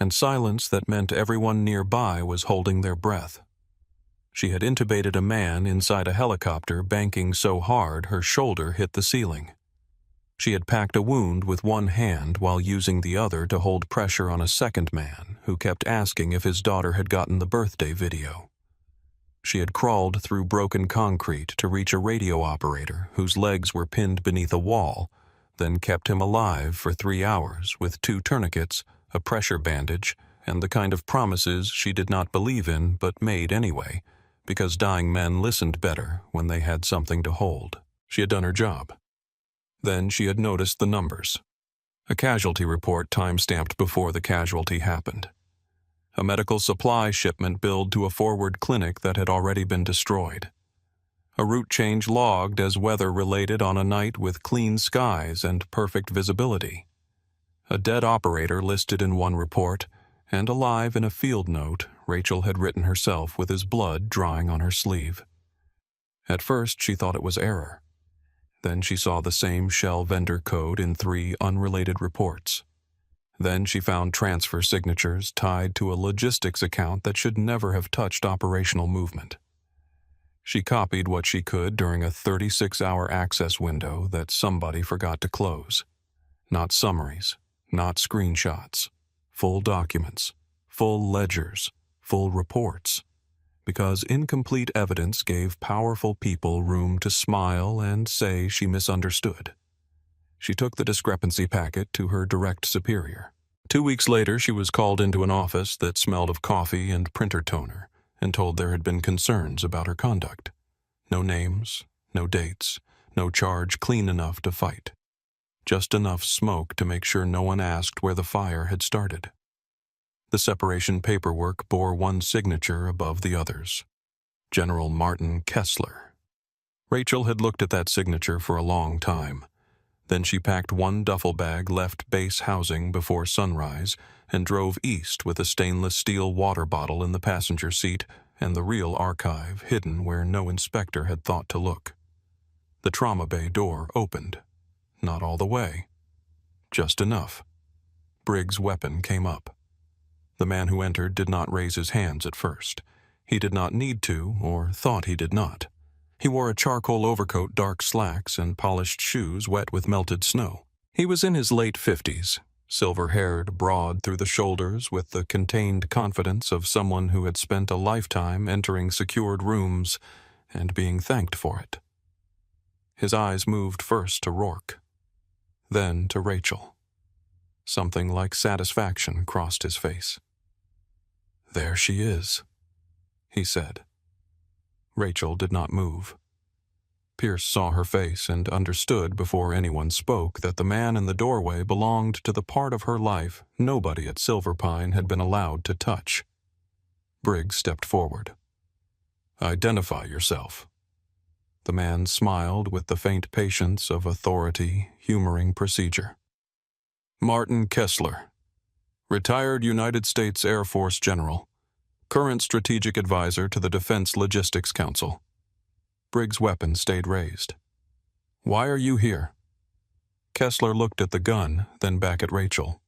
and silence that meant everyone nearby was holding their breath. She had intubated a man inside a helicopter banking so hard her shoulder hit the ceiling. She had packed a wound with one hand while using the other to hold pressure on a second man who kept asking if his daughter had gotten the birthday video. She had crawled through broken concrete to reach a radio operator whose legs were pinned beneath a wall, then kept him alive for 3 hours with 2 tourniquets, a pressure bandage, and the kind of promises she did not believe in but made anyway, because dying men listened better when they had something to hold. She had done her job. Then she had noticed the numbers. A casualty report time-stamped before the casualty happened. A medical supply shipment billed to a forward clinic that had already been destroyed. A route change logged as weather-related on a night with clean skies and perfect visibility. A dead operator listed in one report, and alive in a field note Rachel had written herself with his blood drying on her sleeve. At first she thought it was error. Then she saw the same shell vendor code in 3 unrelated reports. Then she found transfer signatures tied to a logistics account that should never have touched operational movement. She copied what she could during a 36-hour access window that somebody forgot to close. Not summaries, not screenshots, full documents, full ledgers, full reports. Because incomplete evidence gave powerful people room to smile and say she misunderstood. She took the discrepancy packet to her direct superior. 2 weeks later, she was called into an office that smelled of coffee and printer toner and told there had been concerns about her conduct. No names, no dates, no charge clean enough to fight. Just enough smoke to make sure no one asked where the fire had started. The separation paperwork bore one signature above the others. General Martin Kessler. Rachel had looked at that signature for a long time. Then she packed one duffel bag, left base housing before sunrise, and drove east with a stainless steel water bottle in the passenger seat and the real archive hidden where no inspector had thought to look. The trauma bay door opened. Not all the way. Just enough. Briggs' weapon came up. The man who entered did not raise his hands at first. He did not need to, or thought he did not. He wore a charcoal overcoat, dark slacks, and polished shoes wet with melted snow. He was in his late 50s, silver-haired, broad through the shoulders, with the contained confidence of someone who had spent a lifetime entering secured rooms and being thanked for it. His eyes moved first to Rourke, then to Rachel. Something like satisfaction crossed his face. "There she is," he said. Rachel did not move. Pierce saw her face and understood before anyone spoke that the man in the doorway belonged to the part of her life nobody at Silverpine had been allowed to touch. Briggs stepped forward. "Identify yourself." The man smiled with the faint patience of authority humoring procedure. "Martin Kessler, retired United States Air Force General, current strategic advisor to the Defense Logistics Council." Briggs' weapon stayed raised. "Why are you here?" Kessler looked at the gun, then back at Rachel.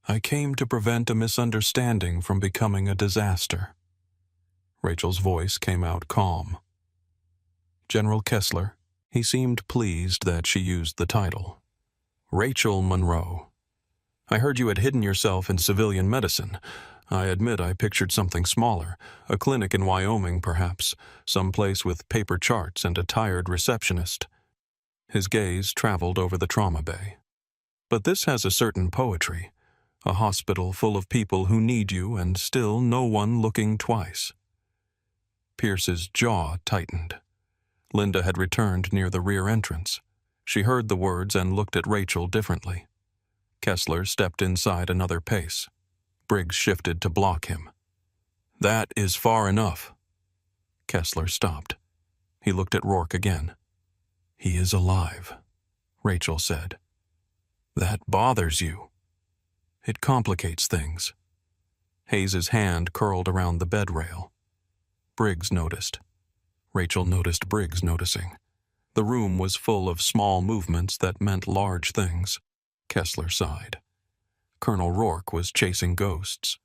"I came to prevent a misunderstanding from becoming a disaster." Rachel's voice came out calm. "General Kessler." He seemed pleased that she used the title. "Rachel Monroe. I heard you had hidden yourself in civilian medicine. I admit I pictured something smaller, a clinic in Wyoming perhaps, some place with paper charts and a tired receptionist." His gaze traveled over the trauma bay. "But this has a certain poetry, a hospital full of people who need you and still no one looking twice." Pierce's jaw tightened. Linda had returned near the rear entrance. She heard the words and looked at Rachel differently. Kessler stepped inside another pace. Briggs shifted to block him. "That is far enough." Kessler stopped. He looked at Rourke again. "He is alive," Rachel said. "That bothers you." "It complicates things." Hayes's hand curled around the bed rail. Briggs noticed. Rachel noticed Briggs noticing. The room was full of small movements that meant large things. Kessler sighed. Colonel Rourke was chasing ghosts.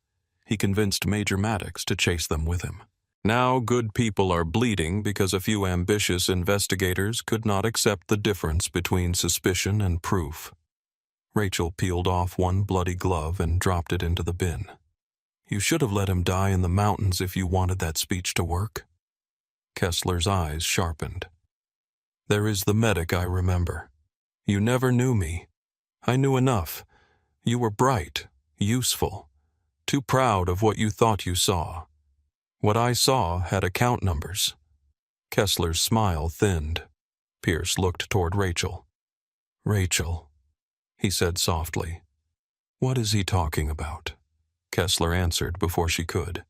He convinced Major Maddox to chase them with him. Now good people are bleeding because a few ambitious investigators could not accept the difference between suspicion and proof. Rachel peeled off one bloody glove and dropped it into the bin. "You should have let him die in the mountains if you wanted that speech to work." Kessler's eyes sharpened. "There is the medic I remember. You never knew me. I knew enough. You were bright, useful, too proud of what you thought you saw. What I saw had account numbers." Kessler's smile thinned. Pierce looked toward Rachel. "Rachel," he said softly. "What is he talking about?" Kessler answered before she could.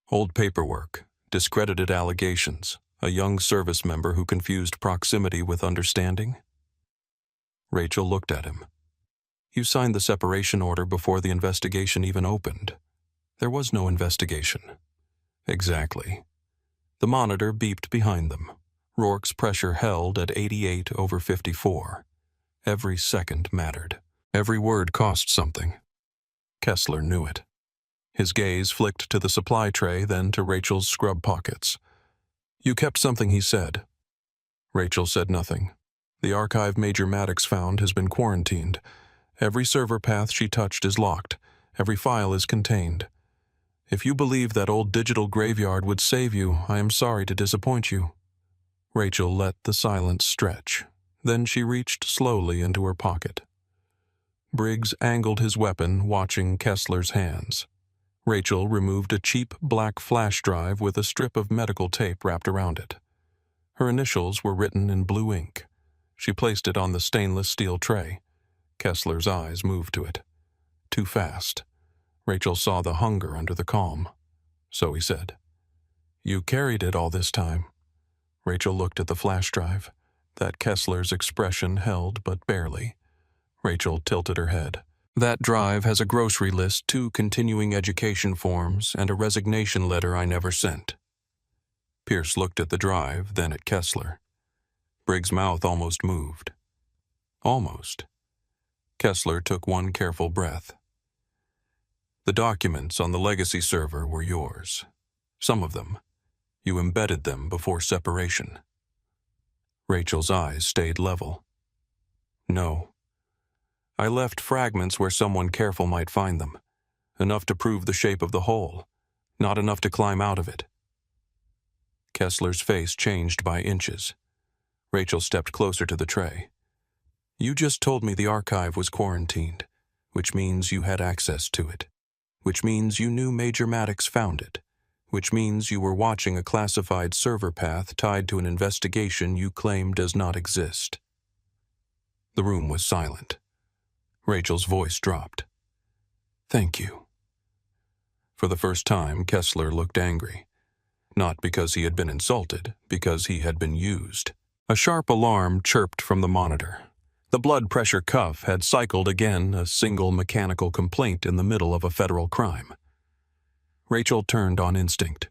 "Old paperwork, discredited allegations, a young service member who confused proximity with understanding." Rachel looked at him. "You signed the separation order before the investigation even opened." "There was no investigation." "Exactly." The monitor beeped behind them. Rourke's pressure held at 88/54. Every second mattered. Every word cost something. Kessler knew it. His gaze flicked to the supply tray, then to Rachel's scrub pockets. "You kept something he said." Rachel said nothing. "The archive Major Maddox found has been quarantined. Every server path she touched is locked. Every file is contained. If you believe that old digital graveyard would save you, I am sorry to disappoint you." Rachel let the silence stretch. Then she reached slowly into her pocket. Briggs angled his weapon, watching Kessler's hands. Rachel removed a cheap black flash drive with a strip of medical tape wrapped around it. Her initials were written in blue ink. She placed it on the stainless steel tray. Kessler's eyes moved to it. Too fast. Rachel saw the hunger under the calm. So he said, "You carried it all this time." Rachel looked at the flash drive. That Kessler's expression held but barely. Rachel tilted her head. "That drive has a grocery list, 2 continuing education forms, and a resignation letter I never sent." Pierce looked at the drive, then at Kessler. Briggs' mouth almost moved. Almost. Kessler took one careful breath. "The documents on the legacy server were yours. Some of them. You embedded them before separation." Rachel's eyes stayed level. "No. I left fragments where someone careful might find them. Enough to prove the shape of the hole. Not enough to climb out of it." Kessler's face changed by inches. Rachel stepped closer to the tray. "You just told me the archive was quarantined, which means you had access to it. Which means you knew Major Maddox found it. Which means you were watching a classified server path tied to an investigation you claim does not exist." The room was silent. Rachel's voice dropped. "Thank you." For the first time, Kessler looked angry. Not because he had been insulted, because he had been used. A sharp alarm chirped from the monitor. The blood pressure cuff had cycled again, a single mechanical complaint in the middle of a federal crime. Rachel turned on instinct.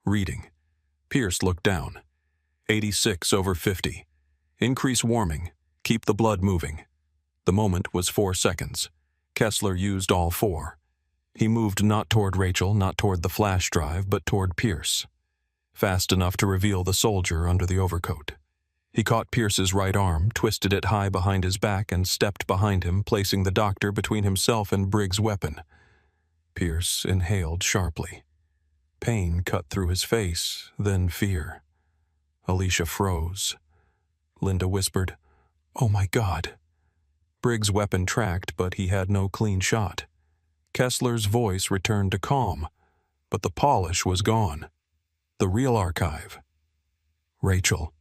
Reading. Pierce looked down. 86/50. Increase warming. Keep the blood moving. The moment was 4 seconds. Kessler used all 4. He moved not toward Rachel, not toward the flash drive, but toward Pierce. Fast enough to reveal the soldier under the overcoat. He caught Pierce's right arm, twisted it high behind his back, and stepped behind him, placing the doctor between himself and Briggs' weapon. Pierce inhaled sharply. Pain cut through his face, then fear. Alicia froze. Linda whispered, "Oh my God." Briggs' weapon tracked, but he had no clean shot. Kessler's voice returned to calm, but the polish was gone. The real archive. Rachel.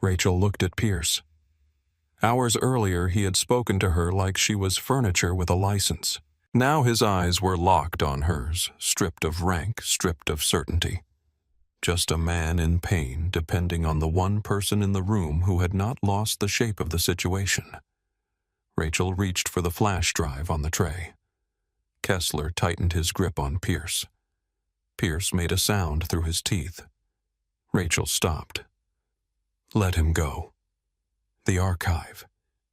Rachel looked at Pierce. Hours earlier, he had spoken to her like she was furniture with a license. Now his eyes were locked on hers, stripped of rank, stripped of certainty. Just a man in pain, depending on the one person in the room who had not lost the shape of the situation. Rachel reached for the flash drive on the tray. Kessler tightened his grip on Pierce. Pierce made a sound through his teeth. Rachel stopped. Let him go. The archive.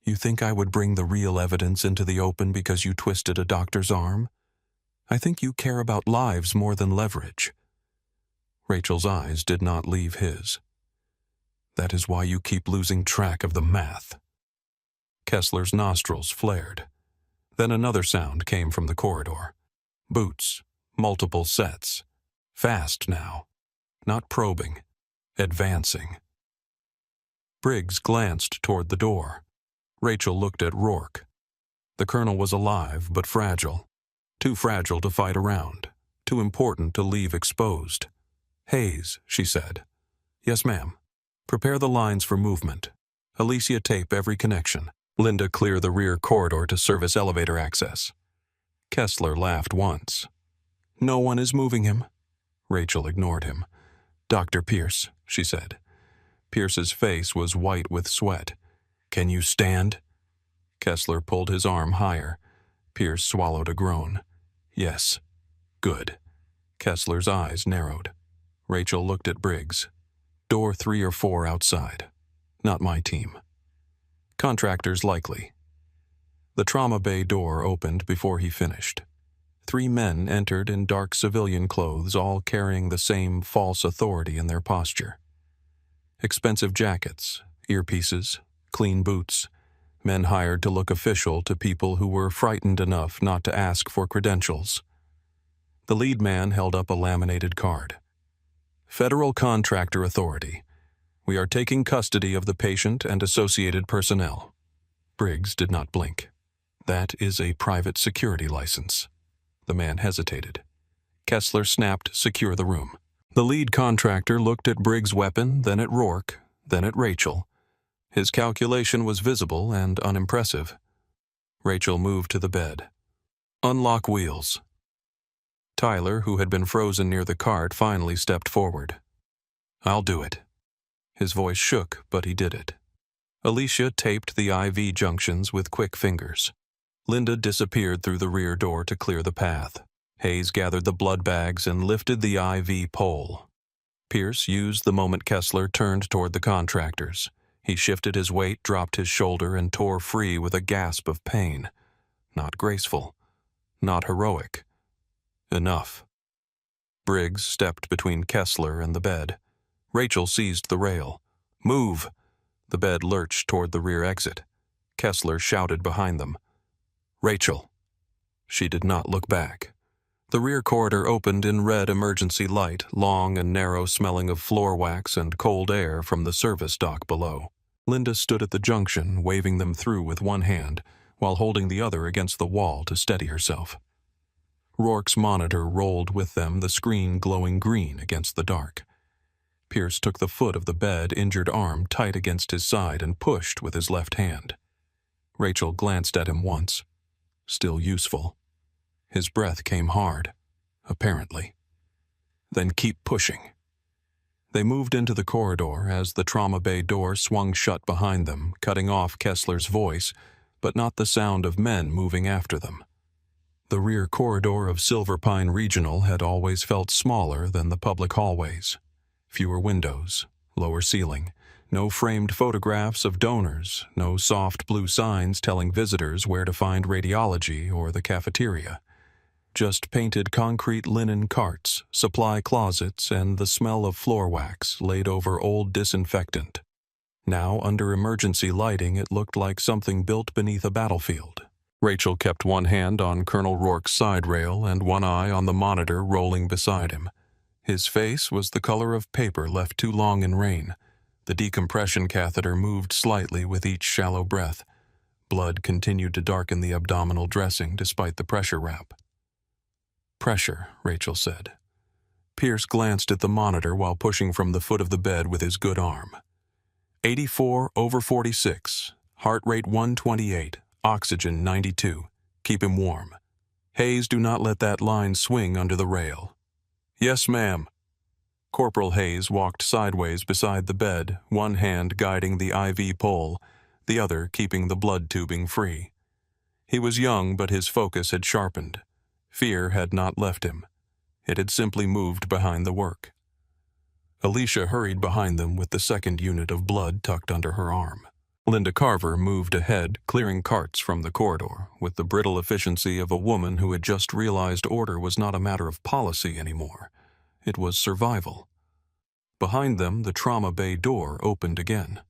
You think I would bring the real evidence into the open because you twisted a doctor's arm? I think you care about lives more than leverage. Rachel's eyes did not leave his. That is why you keep losing track of the math. Kessler's nostrils flared. Then another sound came from the corridor. Boots, multiple sets. Fast now. Not probing. Advancing. Briggs glanced toward the door. Rachel looked at Rourke. The colonel was alive but fragile. Too fragile to fight around. Too important to leave exposed. Hayes, she said. Yes, ma'am. Prepare the lines for movement. Alicia, tape every connection. Linda, clear the rear corridor to service elevator access. Kessler laughed once. No one is moving him. Rachel ignored him. Dr. Pierce, she said. Pierce's face was white with sweat. Can you stand? Kessler pulled his arm higher. Pierce swallowed a groan. Yes. Good. Kessler's eyes narrowed. Rachel looked at Briggs. Door 3 or 4 outside. Not my team. Contractors likely. The trauma bay door opened before he finished. 3 men entered in dark civilian clothes, all carrying the same false authority in their posture. Expensive jackets, earpieces, clean boots, men hired to look official to people who were frightened enough not to ask for credentials. The lead man held up a laminated card. Federal Contractor Authority. We are taking custody of the patient and associated personnel. Briggs did not blink. That is a private security license. The man hesitated. Kessler snapped, secure the room. The lead contractor looked at Briggs' weapon, then at Rourke, then at Rachel. His calculation was visible and unimpressive. Rachel moved to the bed. Unlock wheels. Tyler, who had been frozen near the cart, finally stepped forward. I'll do it. His voice shook, but he did it. Alicia taped the IV junctions with quick fingers. Linda disappeared through the rear door to clear the path. Hayes gathered the blood bags and lifted the IV pole. Pierce used the moment Kessler turned toward the contractors. He shifted his weight, dropped his shoulder, and tore free with a gasp of pain. Not graceful. Not heroic. Enough. Briggs stepped between Kessler and the bed. Rachel seized the rail. Move! The bed lurched toward the rear exit. Kessler shouted behind them. Rachel! She did not look back. The rear corridor opened in red emergency light, long and narrow, smelling of floor wax and cold air from the service dock below. Linda stood at the junction, waving them through with one hand, while holding the other against the wall to steady herself. Rourke's monitor rolled with them, the screen glowing green against the dark. Pierce took the foot of the bed, injured arm tight against his side, and pushed with his left hand. Rachel glanced at him once. Still useful. His breath came hard, apparently. Then keep pushing. They moved into the corridor as the trauma bay door swung shut behind them, cutting off Kessler's voice, but not the sound of men moving after them. The rear corridor of Silver Pine Regional had always felt smaller than the public hallways. Fewer windows, lower ceiling, no framed photographs of donors, no soft blue signs telling visitors where to find radiology or the cafeteria. Just painted concrete linen carts, supply closets, and the smell of floor wax laid over old disinfectant. Now, under emergency lighting, it looked like something built beneath a battlefield. Rachel kept one hand on Colonel Rourke's side rail and one eye on the monitor rolling beside him. His face was the color of paper left too long in rain. The decompression catheter moved slightly with each shallow breath. Blood continued to darken the abdominal dressing despite the pressure wrap. Pressure, Rachel said. Pierce glanced at the monitor while pushing from the foot of the bed with his good arm. 84/46. Heart rate 128, oxygen 92. Keep him warm. Hayes, do not let that line swing under the rail. Yes, ma'am. Corporal Hayes walked sideways beside the bed, one hand guiding the IV pole, the other keeping the blood tubing free. He was young, but his focus had sharpened. Fear had not left him. It had simply moved behind the work. Alicia hurried behind them with the second unit of blood tucked under her arm. Linda Carver moved ahead, clearing carts from the corridor, with the brittle efficiency of a woman who had just realized order was not a matter of policy anymore. It was survival. Behind them, the trauma bay door opened again.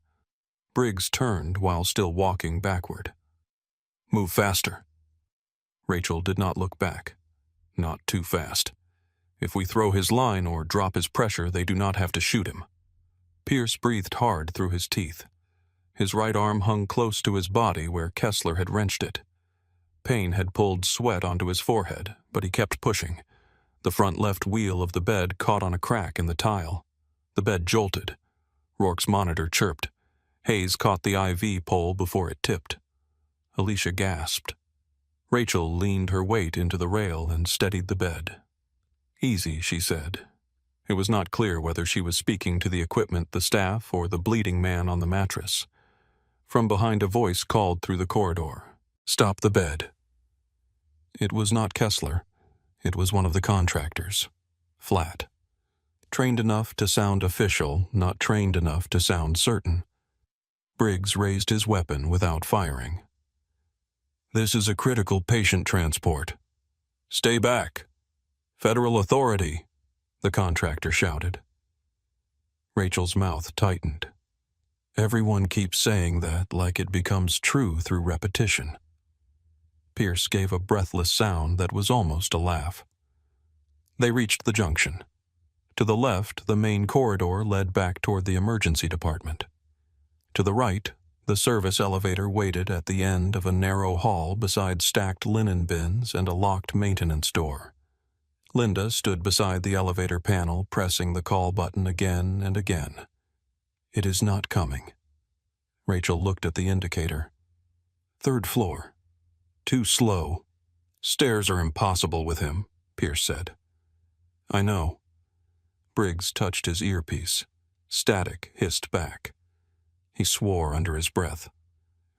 Briggs turned while still walking backward. Move faster. Rachel did not look back. Not too fast. If we throw his line or drop his pressure, they do not have to shoot him. Pierce breathed hard through his teeth. His right arm hung close to his body where Kessler had wrenched it. Pain had pulled sweat onto his forehead, but he kept pushing. The front left wheel of the bed caught on a crack in the tile. The bed jolted. Rourke's monitor chirped. Hayes caught the IV pole before it tipped. Alicia gasped. Rachel leaned her weight into the rail and steadied the bed. Easy, she said. It was not clear whether she was speaking to the equipment, the staff, or the bleeding man on the mattress. From behind, a voice called through the corridor. Stop the bed. It was not Kessler. It was one of the contractors. Flat. Trained enough to sound official, not trained enough to sound certain. Briggs raised his weapon without firing. This is a critical patient transport. Stay back. Federal authority, the contractor shouted. Rachel's mouth tightened. Everyone keeps saying that like it becomes true through repetition. Pierce gave a breathless sound that was almost a laugh. They reached the junction. To the left, the main corridor led back toward the emergency department. To the right, the service elevator waited at the end of a narrow hall beside stacked linen bins and a locked maintenance door. Linda stood beside the elevator panel, pressing the call button again and again. It is not coming. Rachel looked at the indicator. 3rd floor. Too slow. Stairs are impossible with him, Pierce said. I know. Briggs touched his earpiece. Static hissed back. He swore under his breath.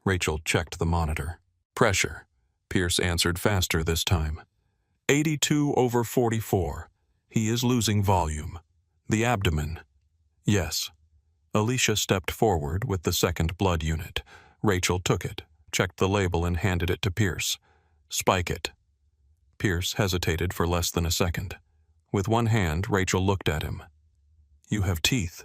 Rachel checked the monitor. Pressure. Pierce answered faster this time. 82/44. He is losing volume. The abdomen. Yes. Alicia stepped forward with the second blood unit. Rachel took it, checked the label, and handed it to Pierce. Spike it. Pierce hesitated for less than a second. With one hand, Rachel looked at him. You have teeth.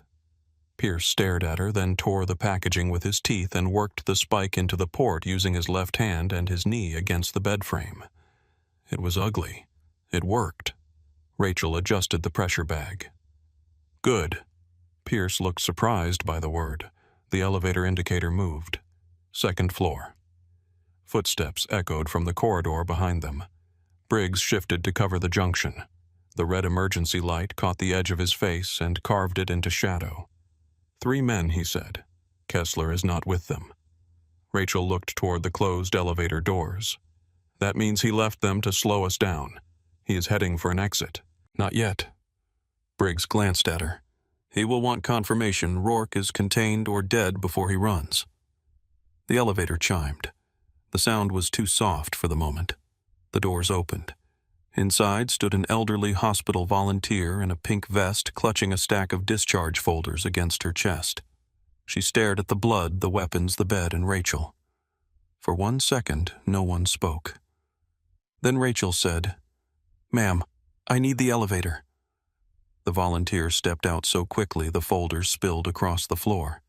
Pierce stared at her, then tore the packaging with his teeth and worked the spike into the port using his left hand and his knee against the bed frame. It was ugly. It worked. Rachel adjusted the pressure bag. Good. Pierce looked surprised by the word. The elevator indicator moved. 2nd floor. Footsteps echoed from the corridor behind them. Briggs shifted to cover the junction. The red emergency light caught the edge of his face and carved it into shadow. 3 men, he said. Kessler is not with them. Rachel looked toward the closed elevator doors. That means he left them to slow us down. He is heading for an exit. Not yet. Briggs glanced at her. He will want confirmation Rourke is contained or dead before he runs. The elevator chimed. The sound was too soft for the moment. The doors opened. Inside stood an elderly hospital volunteer in a pink vest, clutching a stack of discharge folders against her chest. She stared at the blood, the weapons, the bed, and Rachel. For 1 second, no one spoke. Then Rachel said, "Ma'am, I need the elevator." The volunteer stepped out so quickly the folders spilled across the floor.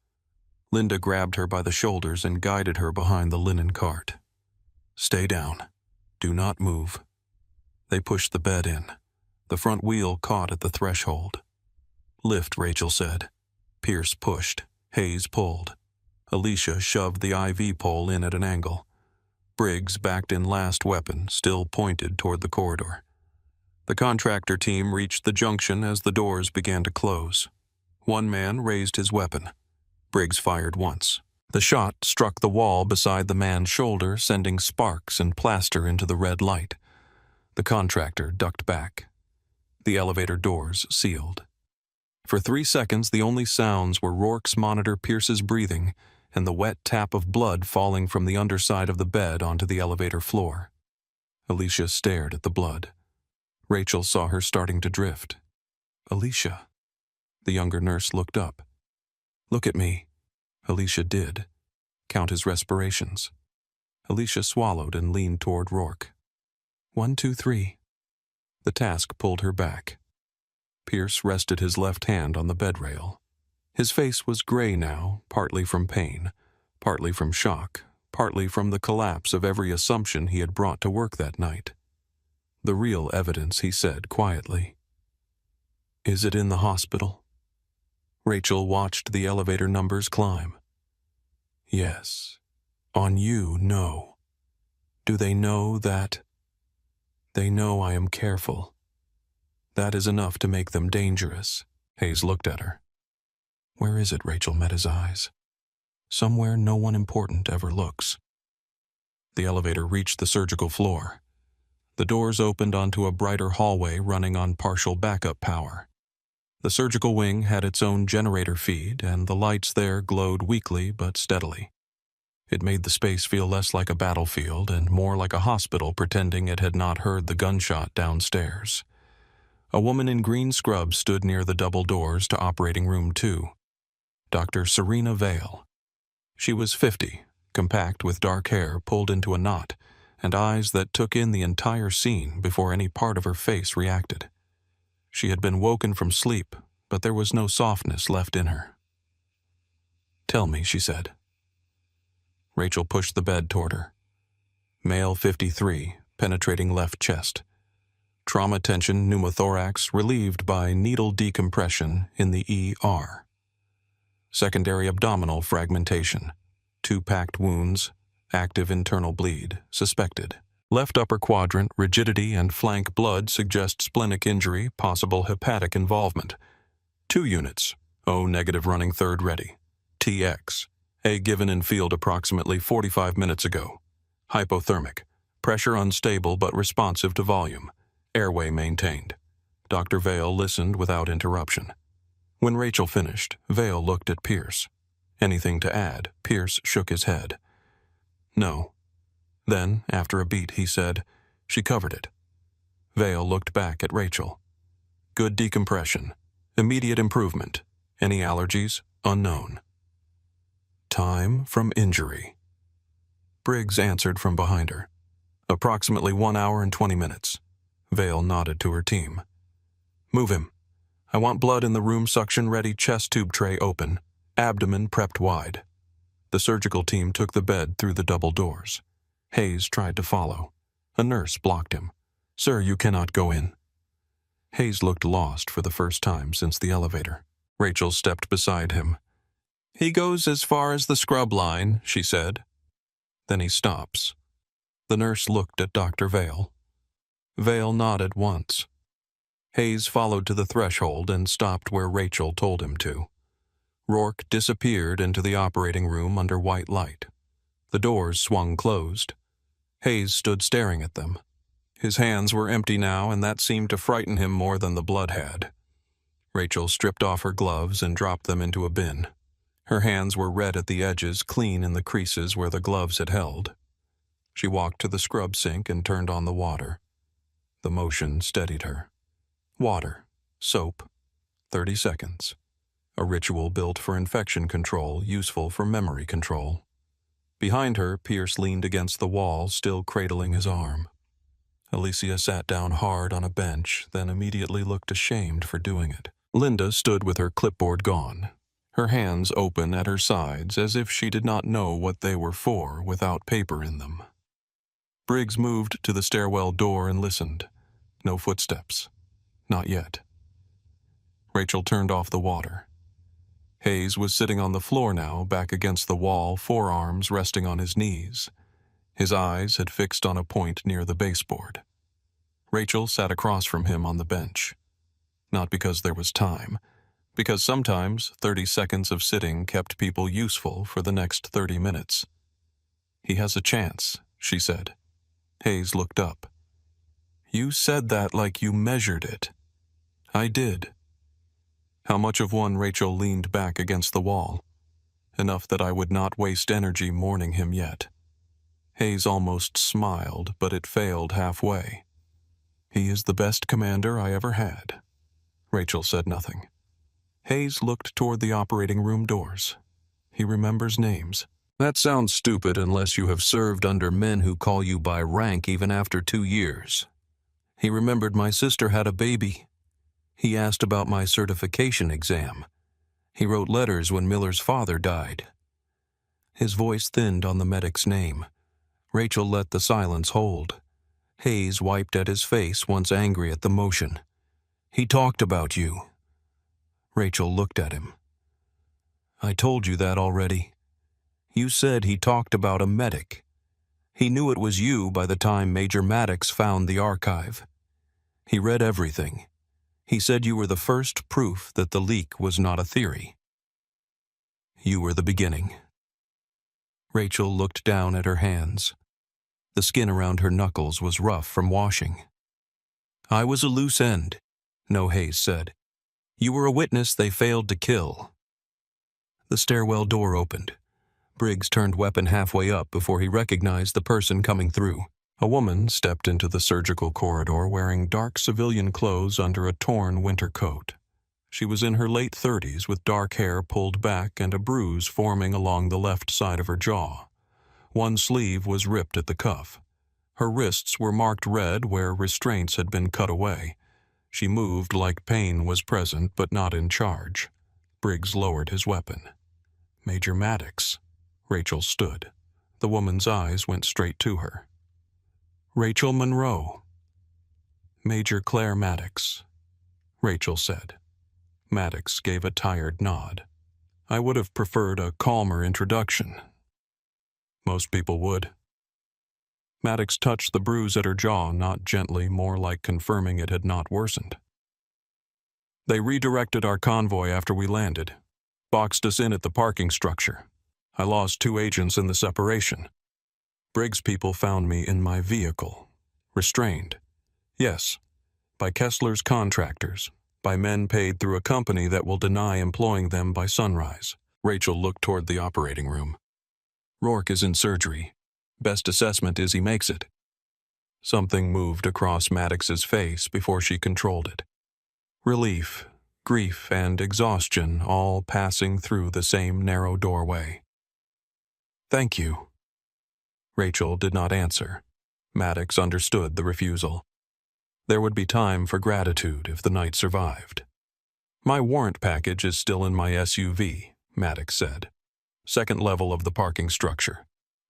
Linda grabbed her by the shoulders and guided her behind the linen cart. Stay down. Do not move. They pushed the bed in. The front wheel caught at the threshold. Lift, Rachel said. Pierce pushed. Hayes pulled. Alicia shoved the IV pole in at an angle. Briggs backed in last weapon, still pointed toward the corridor. The contractor team reached the junction as the doors began to close. One man raised his weapon. Briggs fired once. The shot struck the wall beside the man's shoulder, sending sparks and plaster into the red light. The contractor ducked back. The elevator doors sealed. For 3 seconds, the only sounds were Rourke's monitor Pierce's breathing and the wet tap of blood falling from the underside of the bed onto the elevator floor. Alicia stared at the blood. Rachel saw her starting to drift. "Alicia." The younger nurse looked up. "Look at me." Alicia did. "Count his respirations." Alicia swallowed and leaned toward Rourke. 1, 2, 3. The task pulled her back. Pierce rested his left hand on the bed rail. His face was gray now, partly from pain, partly from shock, partly from the collapse of every assumption he had brought to work that night. "The real evidence," he said quietly. "Is it in the hospital?" Rachel watched the elevator numbers climb. "Yes. On you, no. Do they know that? They know I am careful. That is enough to make them dangerous." Hayes looked at her. "Where is it?" Rachel met his eyes. "Somewhere no one important ever looks." The elevator reached the surgical floor. The doors opened onto a brighter hallway running on partial backup power. The surgical wing had its own generator feed, and the lights there glowed weakly but steadily. It made the space feel less like a battlefield and more like a hospital pretending it had not heard the gunshot downstairs. A woman in green scrubs stood near the double doors to operating room 2. Dr. Serena Vale. She was 50, compact with dark hair pulled into a knot, and eyes that took in the entire scene before any part of her face reacted. She had been woken from sleep, but there was no softness left in her. "Tell me," she said. Rachel pushed the bed toward her. Male 53, penetrating left chest. Trauma tension pneumothorax relieved by needle decompression in the ER. Secondary abdominal fragmentation. 2 packed wounds. Active internal bleed, suspected. Left upper quadrant rigidity and flank blood suggest splenic injury, possible hepatic involvement. 2 units. O negative running third ready. TX. A given in field approximately 45 minutes ago. Hypothermic. Pressure unstable but responsive to volume. Airway maintained. Dr. Vale listened without interruption. When Rachel finished, Vale looked at Pierce. Anything to add? Pierce shook his head. "No." Then, after a beat, he said, "She covered it." Vale looked back at Rachel. "Good decompression. Immediate improvement. Any allergies? Unknown." "Time from injury." Briggs answered from behind her. "Approximately 1 hour and 20 minutes. Vale nodded to her team. "Move him. I want blood in the room suction-ready chest tube tray open, abdomen prepped wide." The surgical team took the bed through the double doors. Hayes tried to follow. A nurse blocked him. "Sir, you cannot go in." Hayes looked lost for the first time since the elevator. Rachel stepped beside him. "He goes as far as the scrub line," she said. Then he stops. The nurse looked at Dr. Vale. Vale nodded once. Hayes followed to the threshold and stopped where Rachel told him to. Rourke disappeared into the operating room under white light. The doors swung closed. Hayes stood staring at them. His hands were empty now, and that seemed to frighten him more than the blood had. Rachel stripped off her gloves and dropped them into a bin. Her hands were red at the edges, clean in the creases where the gloves had held. She walked to the scrub sink and turned on the water. The motion steadied her. Water, soap, 30 seconds. A ritual built for infection control, useful for memory control. Behind her, Pierce leaned against the wall, still cradling his arm. Alicia sat down hard on a bench, then immediately looked ashamed for doing it. Linda stood with her clipboard gone, her hands open at her sides as if she did not know what they were for without paper in them. Briggs moved to the stairwell door and listened. No footsteps. Not yet. Rachel turned off the water. Hayes was sitting on the floor now, back against the wall, forearms resting on his knees. His eyes had fixed on a point near the baseboard. Rachel sat across from him on the bench. Not because there was time, Because sometimes 30 seconds of sitting kept people useful for the next 30 minutes. "He has a chance," she said. Hayes looked up. "You said that like you measured it." "I did." "How much of one?" Rachel leaned back against the wall. "Enough that I would not waste energy mourning him yet." Hayes almost smiled, but it failed halfway. "He is the best commander I ever had." Rachel said nothing. Hayes looked toward the operating room doors. "He remembers names." "That sounds stupid unless you have served under men who call you by rank even after 2 years. He remembered my sister had a baby. He asked about my certification exam. He wrote letters when Miller's father died." His voice thinned on the medic's name. Rachel let the silence hold. Hayes wiped at his face, once angry at the motion. "He talked about you." Rachel looked at him. "I told you that already. You said he talked about a medic. He knew it was you by the time Major Maddox found the archive. He read everything. He said you were the first proof that the leak was not a theory. You were the beginning." Rachel looked down at her hands. The skin around her knuckles was rough from washing. "I was a loose end," No Hayes said. "You were a witness they failed to kill." The stairwell door opened. Briggs turned weapon halfway up before he recognized the person coming through. A woman stepped into the surgical corridor wearing dark civilian clothes under a torn winter coat. She was in her late 30s with dark hair pulled back and a bruise forming along the left side of her jaw. One sleeve was ripped at the cuff. Her wrists were marked red where restraints had been cut away. She moved like pain was present but not in charge. Briggs lowered his weapon. "Major Maddox." Rachel stood. The woman's eyes went straight to her. "Rachel Monroe." "Major Claire Maddox," Rachel said. Maddox gave a tired nod. "I would have preferred a calmer introduction." "Most people would." Maddox touched the bruise at her jaw, not gently, more like confirming it had not worsened. "They redirected our convoy after we landed. Boxed us in at the parking structure. I lost 2 agents in the separation. Briggs people found me in my vehicle. Restrained. Yes, by Kessler's contractors, by men paid through a company that will deny employing them by sunrise." Rachel looked toward the operating room. "Rourke is in surgery. Best assessment is he makes it." Something moved across Maddox's face before she controlled it. Relief, grief, and exhaustion all passing through the same narrow doorway. "Thank you." Rachel did not answer. Maddox understood the refusal. There would be time for gratitude if the night survived. "My warrant package is still in my SUV," Maddox said. "Second level of the parking structure.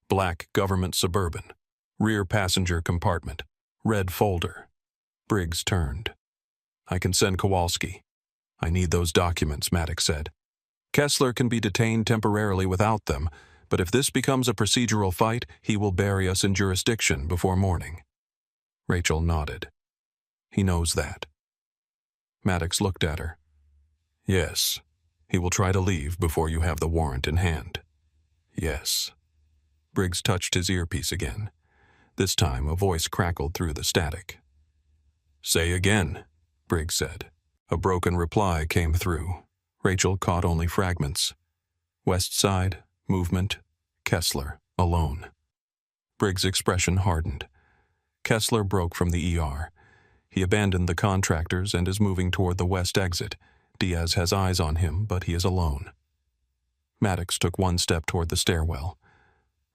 Black government Suburban. Rear passenger compartment. Red folder." Briggs turned. "I can send Kowalski." "I need those documents," Maddox said. "Kessler can be detained temporarily without them, but if this becomes a procedural fight, he will bury us in jurisdiction before morning." Rachel nodded. "He knows that." Maddox looked at her. "Yes. He will try to leave before you have the warrant in hand." "Yes." Briggs touched his earpiece again. This time a voice crackled through the static. "Say again," Briggs said. A broken reply came through. Rachel caught only fragments. West Side, movement, Kessler, alone. Briggs' expression hardened. Kessler broke from the ER. He abandoned the contractors and is moving toward the west exit. Diaz has eyes on him, but he is alone. Maddox took one step toward the stairwell.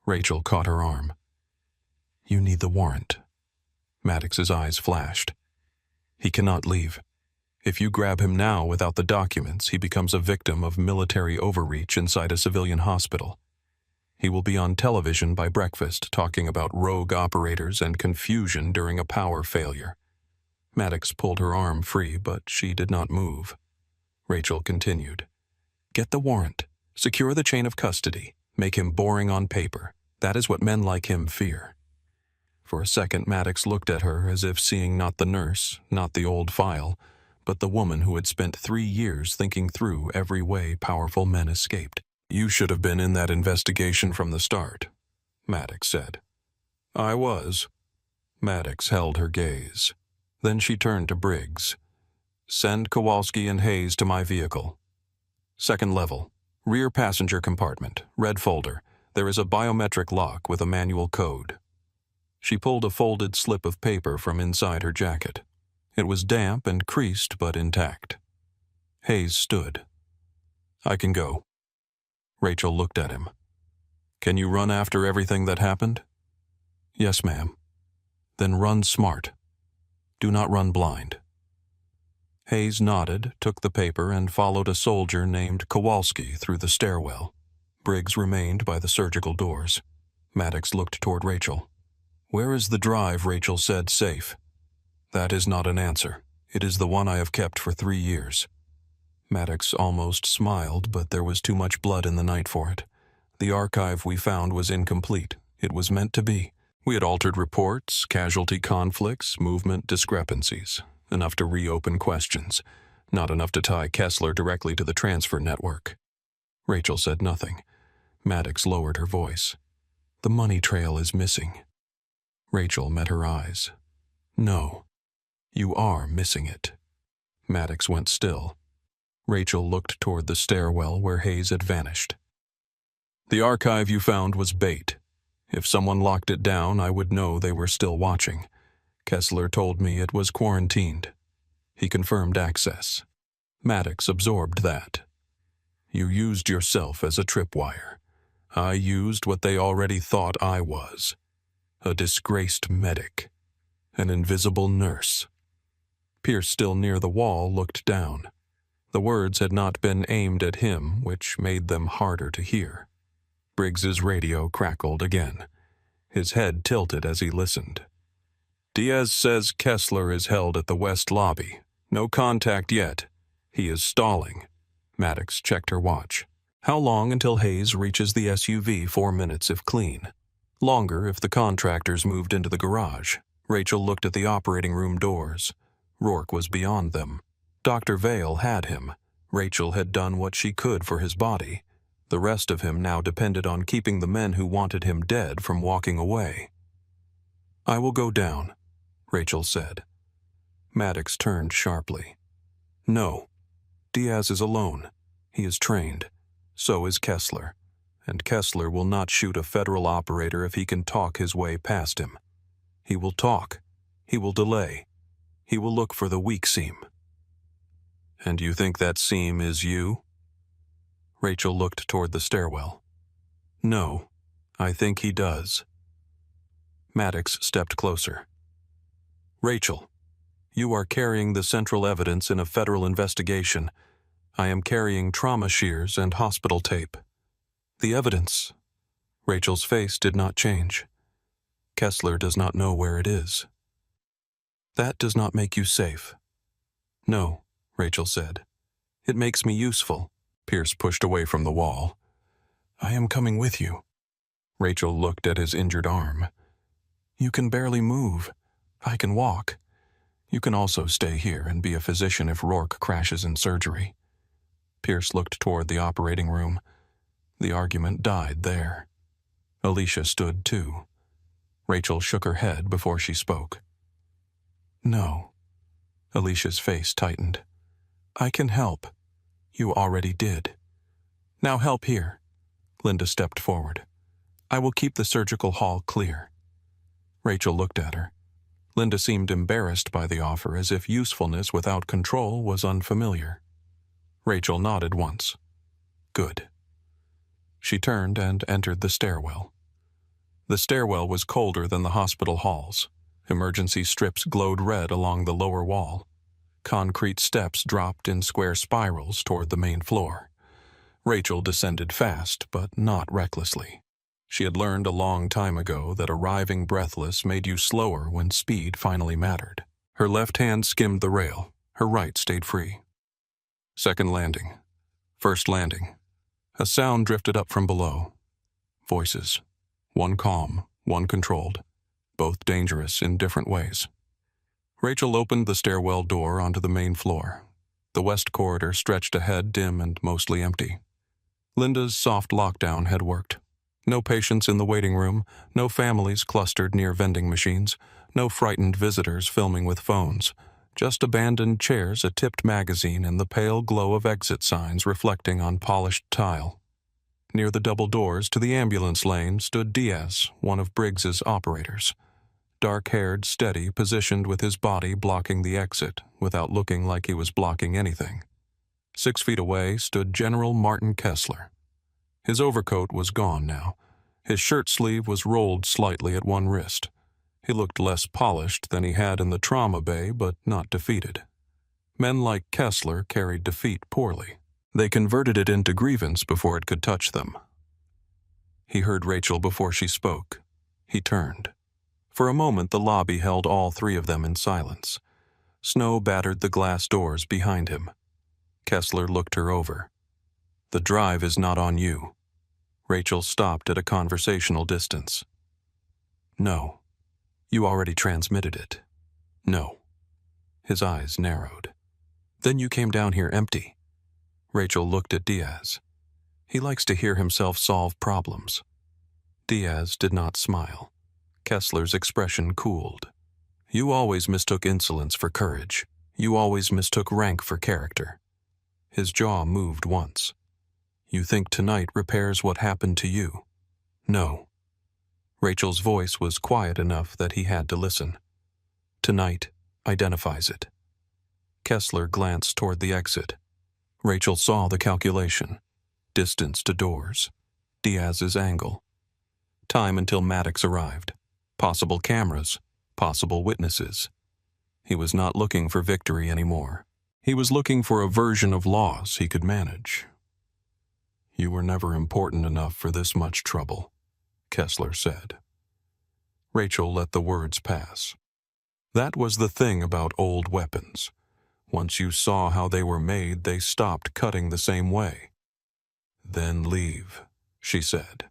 Rachel caught her arm. "You need the warrant." Maddox's eyes flashed. "He cannot leave. If you grab him now without the documents, he becomes a victim of military overreach inside a civilian hospital. He will be on television by breakfast talking about rogue operators and confusion during a power failure." Maddox pulled her arm free, but she did not move. Rachel continued. "Get the warrant. Secure the chain of custody. Make him boring on paper. That is what men like him fear." For a second, Maddox looked at her as if seeing not the nurse, not the old file, but the woman who had spent 3 years thinking through every way powerful men escaped. "You should have been in that investigation from the start," Maddox said. "I was." Maddox held her gaze. Then she turned to Briggs. "Send Kowalski and Hayes to my vehicle. Second level, rear passenger compartment, red folder. There is a biometric lock with a manual code." She pulled a folded slip of paper from inside her jacket. It was damp and creased but intact. Hayes stood. "I can go." Rachel looked at him. "Can you run after everything that happened?" "Yes, ma'am." "Then run smart. Do not run blind." Hayes nodded, took the paper, and followed a soldier named Kowalski through the stairwell. Briggs remained by the surgical doors. Maddox looked toward Rachel. "Where is the drive Rachel said safe?" "That is not an answer. It is the one I have kept for 3 years." Maddox almost smiled, but there was too much blood in the night for it. "The archive we found was incomplete. It was meant to be. We had altered reports, casualty conflicts, movement discrepancies. Enough to reopen questions. Not enough to tie Kessler directly to the transfer network." Rachel said nothing. Maddox lowered her voice. "The money trail is missing." Rachel met her eyes. "No, you are missing it." Maddox went still. Rachel looked toward the stairwell where Hayes had vanished. "The archive you found was bait. If someone locked it down, I would know they were still watching. Kessler told me it was quarantined. He confirmed access. Maddox absorbed that. You used yourself as a tripwire. I used what they already thought I was. A disgraced medic. An invisible nurse." Pierce, still near the wall, looked down. The words had not been aimed at him, which made them harder to hear. Briggs's radio crackled again. His head tilted as he listened. "Diaz says Kessler is held at the west lobby. No contact yet. He is stalling." Maddox checked her watch. "How long until Hayes reaches the SUV? 4 minutes if clean. Longer if the contractors moved into the garage." Rachel looked at the operating room doors. Rourke was beyond them. Dr. Vale had him. Rachel had done what she could for his body. The rest of him now depended on keeping the men who wanted him dead from walking away. "I will go down," Rachel said. Maddox turned sharply. "No. Diaz is alone. He is trained. So is Kessler. And Kessler will not shoot a federal operator if he can talk his way past him. He will talk. He will delay. He will look for the weak seam." "And you think that seam is you?" Rachel looked toward the stairwell. "No, I think he does." Maddox stepped closer. "Rachel, you are carrying the central evidence in a federal investigation. I am carrying trauma shears and hospital tape. The evidence." Rachel's face did not change. "Kessler does not know where it is." "That does not make you safe." "No," Rachel said. "It makes me useful." Pierce pushed away from the wall. "I am coming with you." Rachel looked at his injured arm. "You can barely move. I can walk. You can also stay here and be a physician if Rourke crashes in surgery." Pierce looked toward the operating room. The argument died there. Alicia stood too. Rachel shook her head before she spoke. "No." Alicia's face tightened. "I can help. You already did. Now help here." Linda stepped forward. "I will keep the surgical hall clear." Rachel looked at her. Linda seemed embarrassed by the offer, as if usefulness without control was unfamiliar. Rachel nodded once. "Good." She turned and entered the stairwell. The stairwell was colder than the hospital halls. Emergency strips glowed red along the lower wall. Concrete steps dropped in square spirals toward the main floor. Rachel descended fast, but not recklessly. She had learned a long time ago that arriving breathless made you slower when speed finally mattered. Her left hand skimmed the rail. Her right stayed free. Second landing. First landing. A sound drifted up from below. Voices. One calm, one controlled. Both dangerous in different ways. Rachel opened the stairwell door onto the main floor. The west corridor stretched ahead, dim and mostly empty. Linda's soft lockdown had worked. No patients in the waiting room, no families clustered near vending machines, no frightened visitors filming with phones, just abandoned chairs, a tipped magazine, and the pale glow of exit signs reflecting on polished tile. Near the double doors to the ambulance lane stood Diaz, one of Briggs's operators. Dark-haired, steady, positioned with his body blocking the exit, without looking like he was blocking anything. 6 feet away stood General Martin Kessler. His overcoat was gone now. His shirt sleeve was rolled slightly at one wrist. He looked less polished than he had in the trauma bay, but not defeated. Men like Kessler carried defeat poorly. They converted it into grievance before it could touch them. He heard Rachel before she spoke. He turned. For a moment, the lobby held all three of them in silence. Snow battered the glass doors behind him. Kessler looked her over. "The drive is not on you." Rachel stopped at a conversational distance. "No. You already transmitted it." "No." His eyes narrowed. "Then you came down here empty." Rachel looked at Diaz. He likes to hear himself solve problems. Diaz did not smile. Kessler's expression cooled. "You always mistook insolence for courage. You always mistook rank for character." His jaw moved once. "You think tonight repairs what happened to you?" "No." Rachel's voice was quiet enough that he had to listen. "Tonight identifies it." Kessler glanced toward the exit. Rachel saw the calculation. Distance to doors. Diaz's angle. Time until Maddox arrived. Possible cameras. Possible witnesses. He was not looking for victory anymore. He was looking for a version of loss he could manage. "You were never important enough for this much trouble," Kessler said. Rachel let the words pass. That was the thing about old weapons. Once you saw how they were made, they stopped cutting the same way. "Then leave," she said.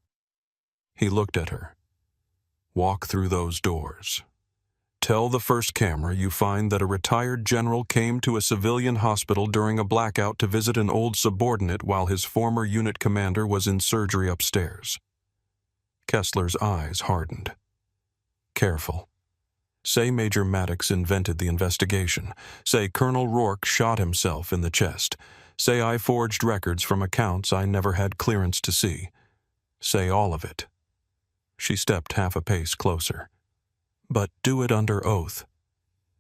He looked at her. "Walk through those doors. Tell the first camera you find that a retired general came to a civilian hospital during a blackout to visit an old subordinate while his former unit commander was in surgery upstairs." Kessler's eyes hardened. "Careful. Say Major Maddox invented the investigation. Say Colonel Rourke shot himself in the chest. Say I forged records from accounts I never had clearance to see. Say all of it." She stepped half a pace closer. "But do it under oath."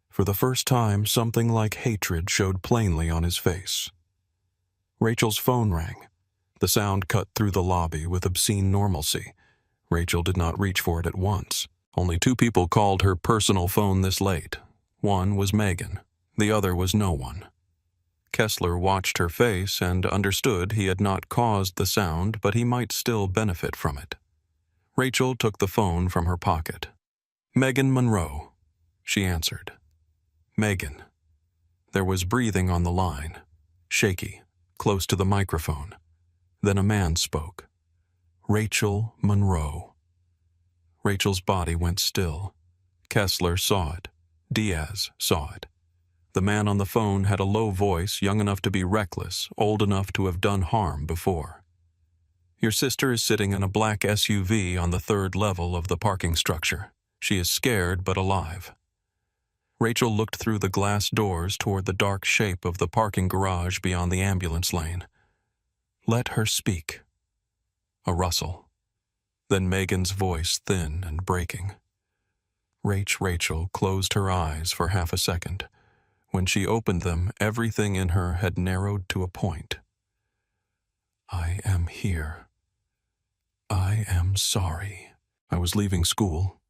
For the first time, something like hatred showed plainly on his face. Rachel's phone rang. The sound cut through the lobby with obscene normalcy. Rachel did not reach for it at once. Only 2 people called her personal phone this late. One was Megan. The other was no one. Kessler watched her face and understood he had not caused the sound, but he might still benefit from it. Rachel took the phone from her pocket. "Megan Monroe," she answered. "Megan." There was breathing on the line, shaky, close to the microphone. Then a man spoke. "Rachel Monroe." Rachel's body went still. Kessler saw it. Diaz saw it. The man on the phone had a low voice, young enough to be reckless, old enough to have done harm before. "Your sister is sitting in a black SUV on the 3rd level of the parking structure. She is scared but alive." Rachel looked through the glass doors toward the dark shape of the parking garage beyond the ambulance lane. "Let her speak." A rustle. Then Megan's voice, thin and breaking. Rachel closed her eyes for half a second. When she opened them, everything in her had narrowed to a point. "I am here. I am sorry. I was leaving school.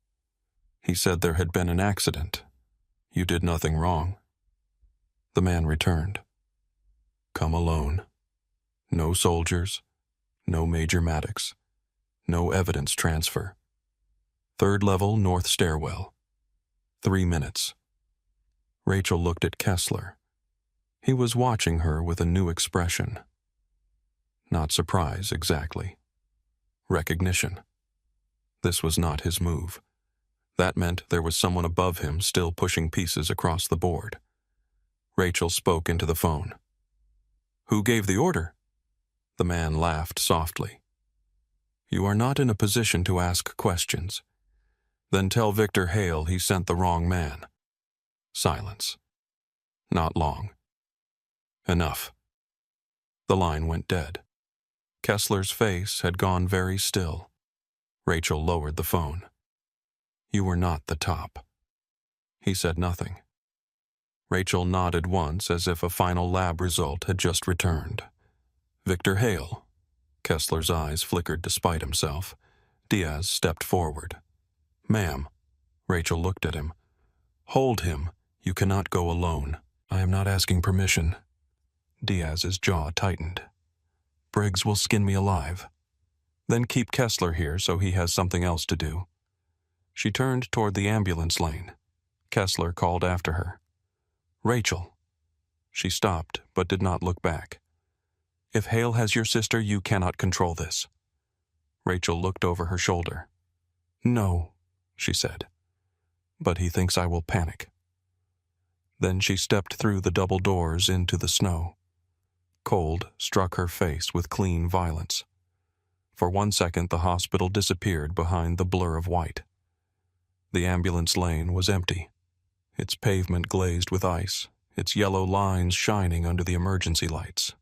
He said there had been an accident. You did nothing wrong." The man returned. "Come alone. No soldiers. No Major Maddox. No evidence transfer. 3rd level, north stairwell. 3 minutes." Rachel looked at Kessler. He was watching her with a new expression. Not surprise, exactly. Recognition. This was not his move. That meant there was someone above him still pushing pieces across the board. Rachel spoke into the phone. "Who gave the order?" The man laughed softly. "You are not in a position to ask questions. Then tell Victor Hale he sent the wrong man." Silence. Not long. Enough. The line went dead. Kessler's face had gone very still. Rachel lowered the phone. "You were not the top." He said nothing. Rachel nodded once as if a final lab result had just returned. "Victor Hale." Kessler's eyes flickered despite himself. Diaz stepped forward. "Ma'am." Rachel looked at him. "Hold him. You cannot go alone. I am not asking permission." Diaz's jaw tightened. "Briggs will skin me alive. Then keep Kessler here so he has something else to do." She turned toward the ambulance lane. Kessler called after her. "Rachel." She stopped, but did not look back. "If Hale has your sister, you cannot control this." Rachel looked over her shoulder. "No," she said. "But he thinks I will panic." Then she stepped through the double doors into the snow. Cold struck her face with clean violence. For 1 second, the hospital disappeared behind the blur of white. The ambulance lane was empty, its pavement glazed with ice, its yellow lines shining under the emergency lights.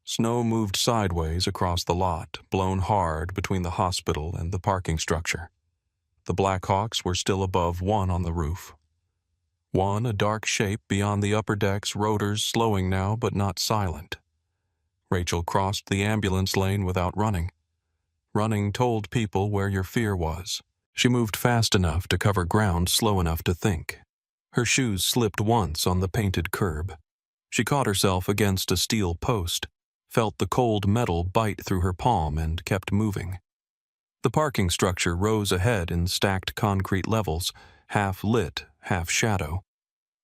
Snow moved sideways across the lot, blown hard between the hospital and the parking structure. The Blackhawks were still above one on the roof. One a dark shape beyond the upper deck's rotors, slowing now but not silent. Rachel crossed the ambulance lane without running. Running told people where your fear was. She moved fast enough to cover ground slow enough to think. Her shoes slipped once on the painted curb. She caught herself against a steel post, felt the cold metal bite through her palm, and kept moving. The parking structure rose ahead in stacked concrete levels, half lit, half shadow.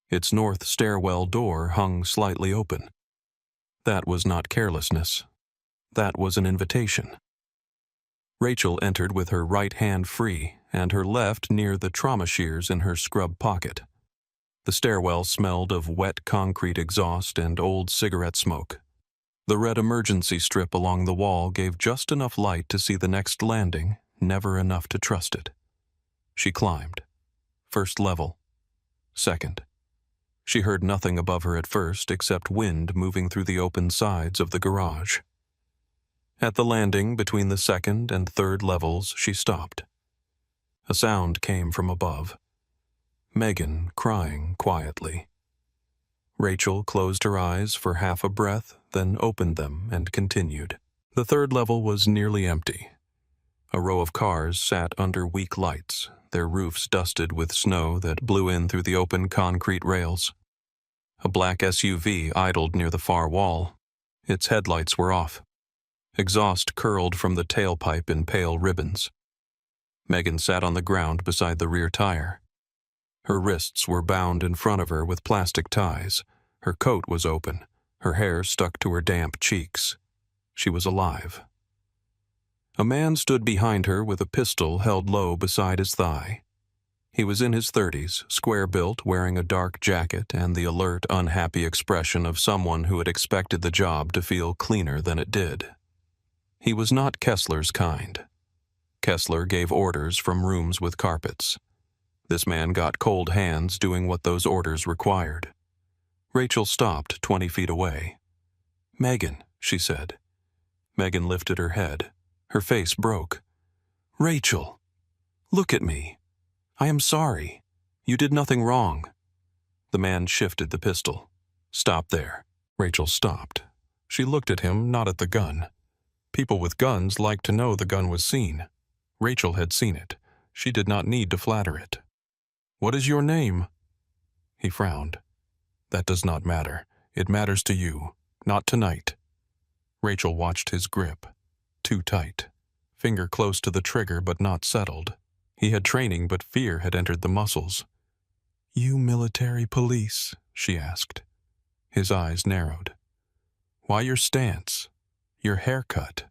Its north stairwell door hung slightly open. That was not carelessness. That was an invitation. Rachel entered with her right hand free and her left near the trauma shears in her scrub pocket. The stairwell smelled of wet concrete exhaust and old cigarette smoke. The red emergency strip along the wall gave just enough light to see the next landing, never enough to trust it. She climbed. First level. Second. She heard nothing above her at first except wind moving through the open sides of the garage. At the landing between the second and third levels, she stopped. A sound came from above. Megan crying quietly. Rachel closed her eyes for half a breath, then opened them and continued. The third level was nearly empty. A row of cars sat under weak lights, their roofs dusted with snow that blew in through the open concrete rails. A black SUV idled near the far wall. Its headlights were off. Exhaust curled from the tailpipe in pale ribbons. Megan sat on the ground beside the rear tire. Her wrists were bound in front of her with plastic ties. Her coat was open. Her hair stuck to her damp cheeks. She was alive. A man stood behind her with a pistol held low beside his thigh. He was in his 30s, square-built, wearing a dark jacket and the alert, unhappy expression of someone who had expected the job to feel cleaner than it did. He was not Kessler's kind. Kessler gave orders from rooms with carpets. This man got cold hands doing what those orders required. Rachel stopped 20 feet away. "Megan," she said. Megan lifted her head. Her face broke. "Rachel, look at me. I am sorry. You did nothing wrong." The man shifted the pistol. "Stop there." Rachel stopped. She looked at him, not at the gun. People with guns liked to know the gun was seen. Rachel had seen it. She did not need to flatter it. "What is your name?" He frowned. "That does not matter. It matters to you. Not tonight." Rachel watched his grip. Too tight. Finger close to the trigger but not settled. He had training, but fear had entered the muscles. "You military police?" she asked. His eyes narrowed. "Why your stance? Your haircut?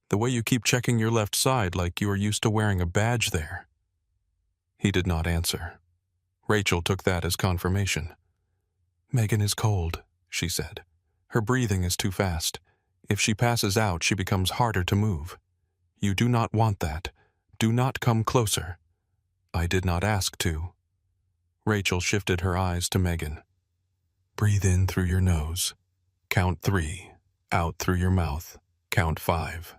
The way you keep checking your left side like you are used to wearing a badge there?" He did not answer. Rachel took that as confirmation. "Megan is cold," she said. "Her breathing is too fast. If she passes out, she becomes harder to move. You do not want that. Do not come closer." "I did not ask to." Rachel shifted her eyes to Megan. "Breathe in through your nose. Count 3. Out through your mouth. Count 5.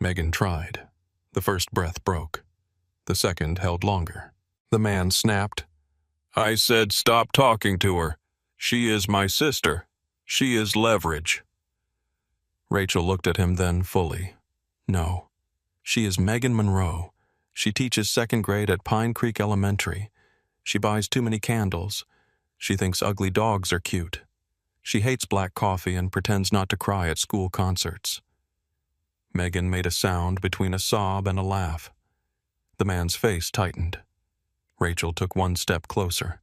Megan tried. The first breath broke. The second held longer. The man snapped. "I said stop talking to her. She is my sister. She is leverage." Rachel looked at him then fully. "No. She is Megan Monroe. She teaches 2nd grade at Pine Creek Elementary. She buys too many candles. She thinks ugly dogs are cute. She hates black coffee and pretends not to cry at school concerts." Megan made a sound between a sob and a laugh. The man's face tightened. Rachel took one step closer.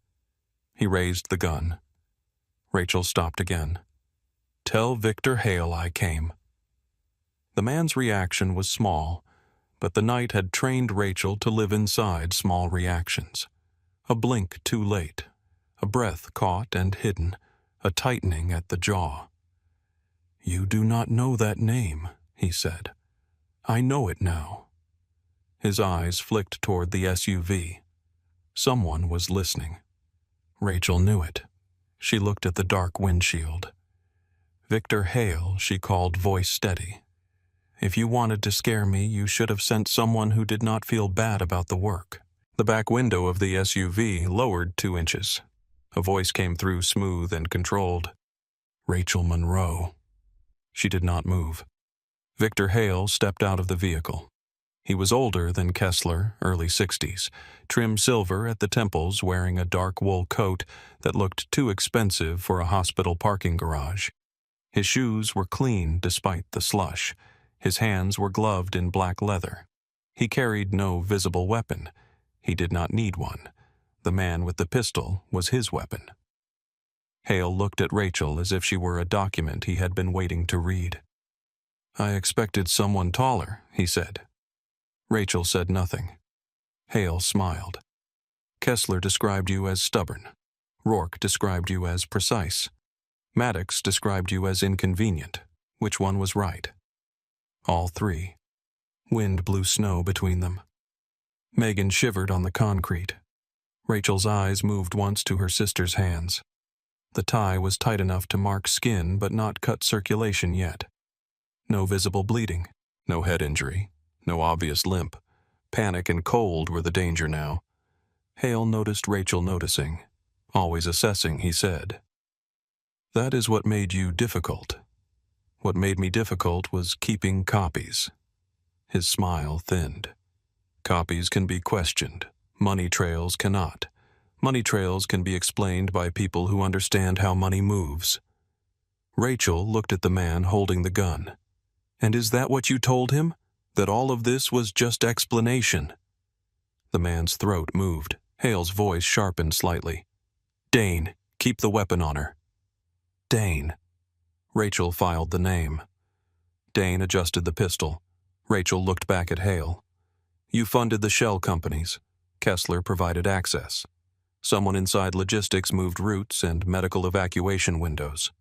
He raised the gun. Rachel stopped again. "Tell Victor Hale I came." The man's reaction was small, but the night had trained Rachel to live inside small reactions. A blink too late, a breath caught and hidden, a tightening at the jaw. "You do not know that name," he said. "I know it now." His eyes flicked toward the SUV. Someone was listening. Rachel knew it. She looked at the dark windshield. "Victor Hale," she called, voice steady. "If you wanted to scare me, you should have sent someone who did not feel bad about the work." The back window of the SUV lowered 2 inches. A voice came through, smooth and controlled. "Rachel Monroe." She did not move. Victor Hale stepped out of the vehicle. He was older than Kessler, early 60s, trim silver at the temples, wearing a dark wool coat that looked too expensive for a hospital parking garage. His shoes were clean despite the slush. His hands were gloved in black leather. He carried no visible weapon. He did not need one. The man with the pistol was his weapon. Hale looked at Rachel as if she were a document he had been waiting to read. "I expected someone taller," he said. Rachel said nothing. Hale smiled. "Kessler described you as stubborn. Rourke described you as precise. Maddox described you as inconvenient. Which one was right?" "All 3. Wind blew snow between them." Megan shivered on the concrete. Rachel's eyes moved once to her sister's hands. The tie was tight enough to mark skin but not cut circulation yet. No visible bleeding, no head injury, no obvious limp. Panic and cold were the danger now. Hale noticed Rachel noticing. Always assessing, he said. "That is what made you difficult. What made me difficult was keeping copies." His smile thinned. "Copies can be questioned. Money trails cannot. Money trails can be explained by people who understand how money moves." Rachel looked at the man holding the gun. "And is that what you told him? That all of this was just explanation?" The man's throat moved. Hale's voice sharpened slightly. "Dane, keep the weapon on her." "Dane." Rachel filed the name. Dane adjusted the pistol. Rachel looked back at Hale. "You funded the shell companies. Kessler provided access. Someone inside logistics moved routes and medical evacuation windows.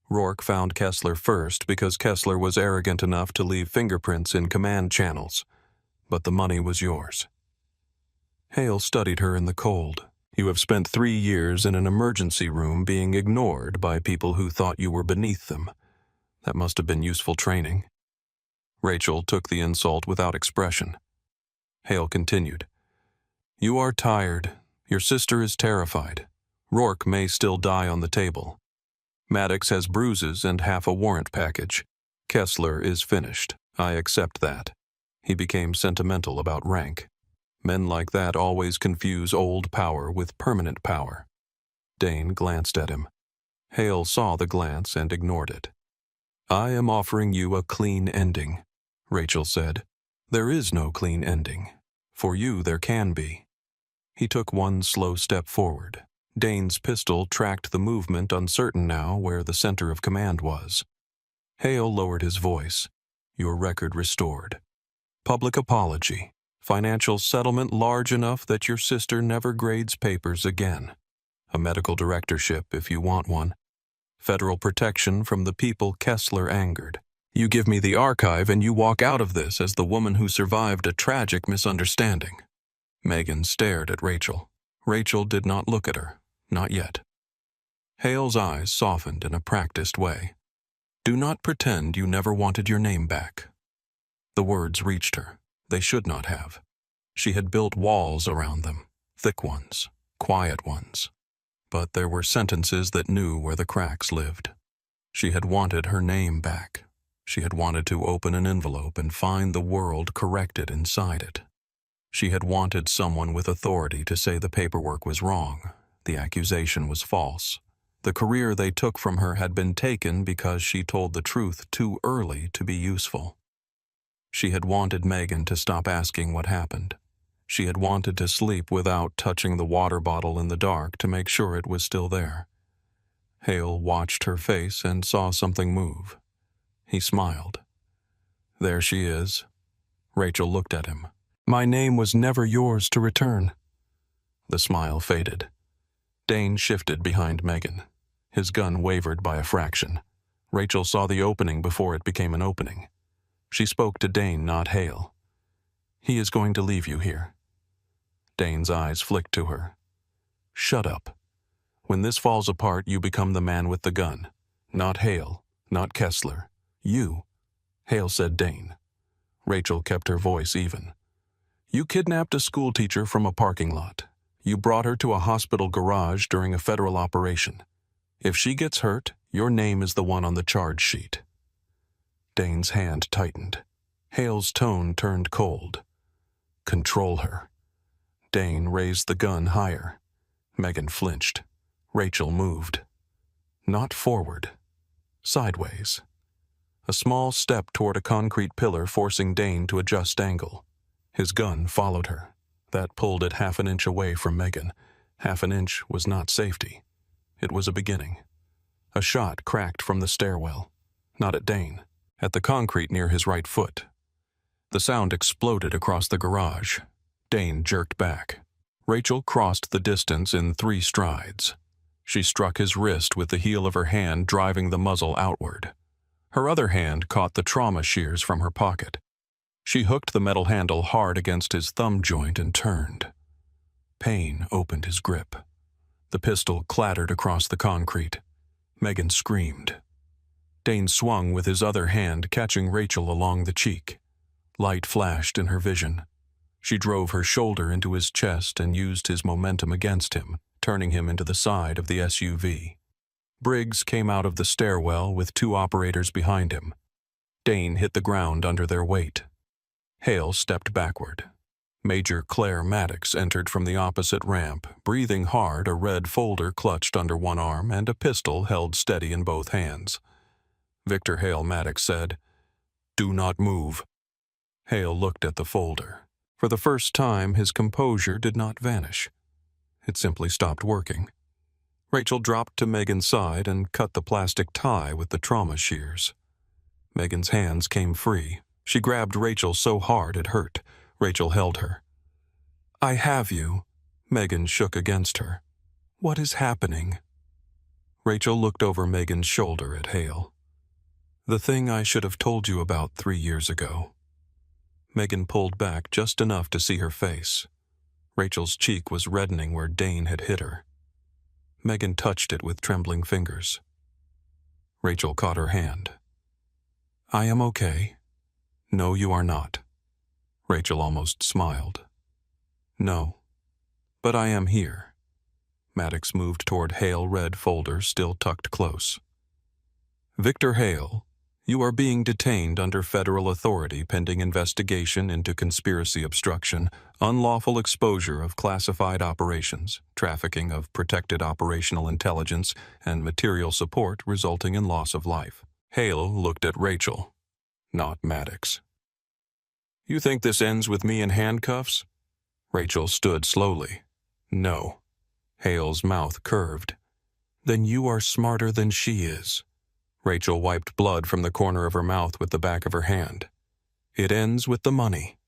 Rourke found Kessler first because Kessler was arrogant enough to leave fingerprints in command channels. But the money was yours." Hale studied her in the cold. "You have spent 3 years in an emergency room being ignored by people who thought you were beneath them. That must have been useful training." Rachel took the insult without expression. Hale continued. "You are tired. Your sister is terrified. Rourke may still die on the table. Maddox has bruises and half a warrant package. Kessler is finished. I accept that." He became sentimental about rank. Men like that always confuse old power with permanent power. Dane glanced at him. Hale saw the glance and ignored it. "I am offering you a clean ending," Rachel said. "There is no clean ending. For you there can be." He took one slow step forward. Dane's pistol tracked the movement, uncertain now where the center of command was. Hale lowered his voice. "Your record restored. Public apology. Financial settlement large enough that your sister never grades papers again. A medical directorship if you want one. Federal protection from the people Kessler angered. You give me the archive and you walk out of this as the woman who survived a tragic misunderstanding. Megan stared at Rachel. Rachel did not look at her. Not yet. Hale's eyes softened in a practiced way. Do not pretend you never wanted your name back. The words reached her. They should not have. She had built walls around them, thick ones, quiet ones. But there were sentences that knew where the cracks lived. She had wanted her name back. She had wanted to open an envelope and find the world corrected inside it. She had wanted someone with authority to say the paperwork was wrong, the accusation was false. The career they took from her had been taken because she told the truth too early to be useful. She had wanted Megan to stop asking what happened. She had wanted to sleep without touching the water bottle in the dark to make sure it was still there. Hale watched her face and saw something move. He smiled. There she is. Rachel looked at him. My name was never yours to return. The smile faded. Dane shifted behind Megan. His gun wavered by a fraction. Rachel saw the opening before it became an opening. She spoke to Dane, not Hale. He is going to leave you here. Dane's eyes flicked to her. Shut up. When this falls apart, you become the man with the gun. Not Hale, not Kessler. You. Hale said Dane. Rachel kept her voice even. You kidnapped a schoolteacher from a parking lot. You brought her to a hospital garage during a federal operation. If she gets hurt, your name is the one on the charge sheet. Dane's hand tightened. Hale's tone turned cold. Control her. Dane raised the gun higher. Megan flinched. Rachel moved. Not forward. Sideways. A small step toward a concrete pillar, forcing Dane to adjust angle. His gun followed her. That pulled it half an inch away from Megan. Half an inch was not safety. It was a beginning. A shot cracked from the stairwell. Not at Dane. At the concrete near his right foot. The sound exploded across the garage. Dane jerked back. Rachel crossed the distance in 3 strides. She struck his wrist with the heel of her hand, driving the muzzle outward. Her other hand caught the trauma shears from her pocket. She hooked the metal handle hard against his thumb joint and turned. Pain opened his grip. The pistol clattered across the concrete. Megan screamed. Dane swung with his other hand, catching Rachel along the cheek. Light flashed in her vision. She drove her shoulder into his chest and used his momentum against him, turning him into the side of the SUV. Briggs came out of the stairwell with 2 operators behind him. Dane hit the ground under their weight. Hale stepped backward. Major Claire Maddox entered from the opposite ramp, breathing hard, a red folder clutched under one arm and a pistol held steady in both hands. Victor Hale Maddox said, "Do not move." Hale looked at the folder. For the first time, his composure did not vanish. It simply stopped working. Rachel dropped to Megan's side and cut the plastic tie with the trauma shears. Megan's hands came free. She grabbed Rachel so hard it hurt. Rachel held her. "I have you." Megan shook against her. "What is happening?" Rachel looked over Megan's shoulder at Hale. "The thing I should have told you about 3 years ago." Megan pulled back just enough to see her face. Rachel's cheek was reddening where Dane had hit her. Megan touched it with trembling fingers. Rachel caught her hand. "I am okay." "No, you are not." Rachel almost smiled. "No, but I am here." Maddox moved toward Hale, red folder still tucked close. "Victor Hale, you are being detained under federal authority pending investigation into conspiracy obstruction, unlawful exposure of classified operations, trafficking of protected operational intelligence, and material support resulting in loss of life." Hale looked at Rachel, not Maddox. "You think this ends with me in handcuffs?" Rachel stood slowly. "No." Hale's mouth curved. "Then you are smarter than she is." Rachel wiped blood from the corner of her mouth with the back of her hand. "It ends with the money."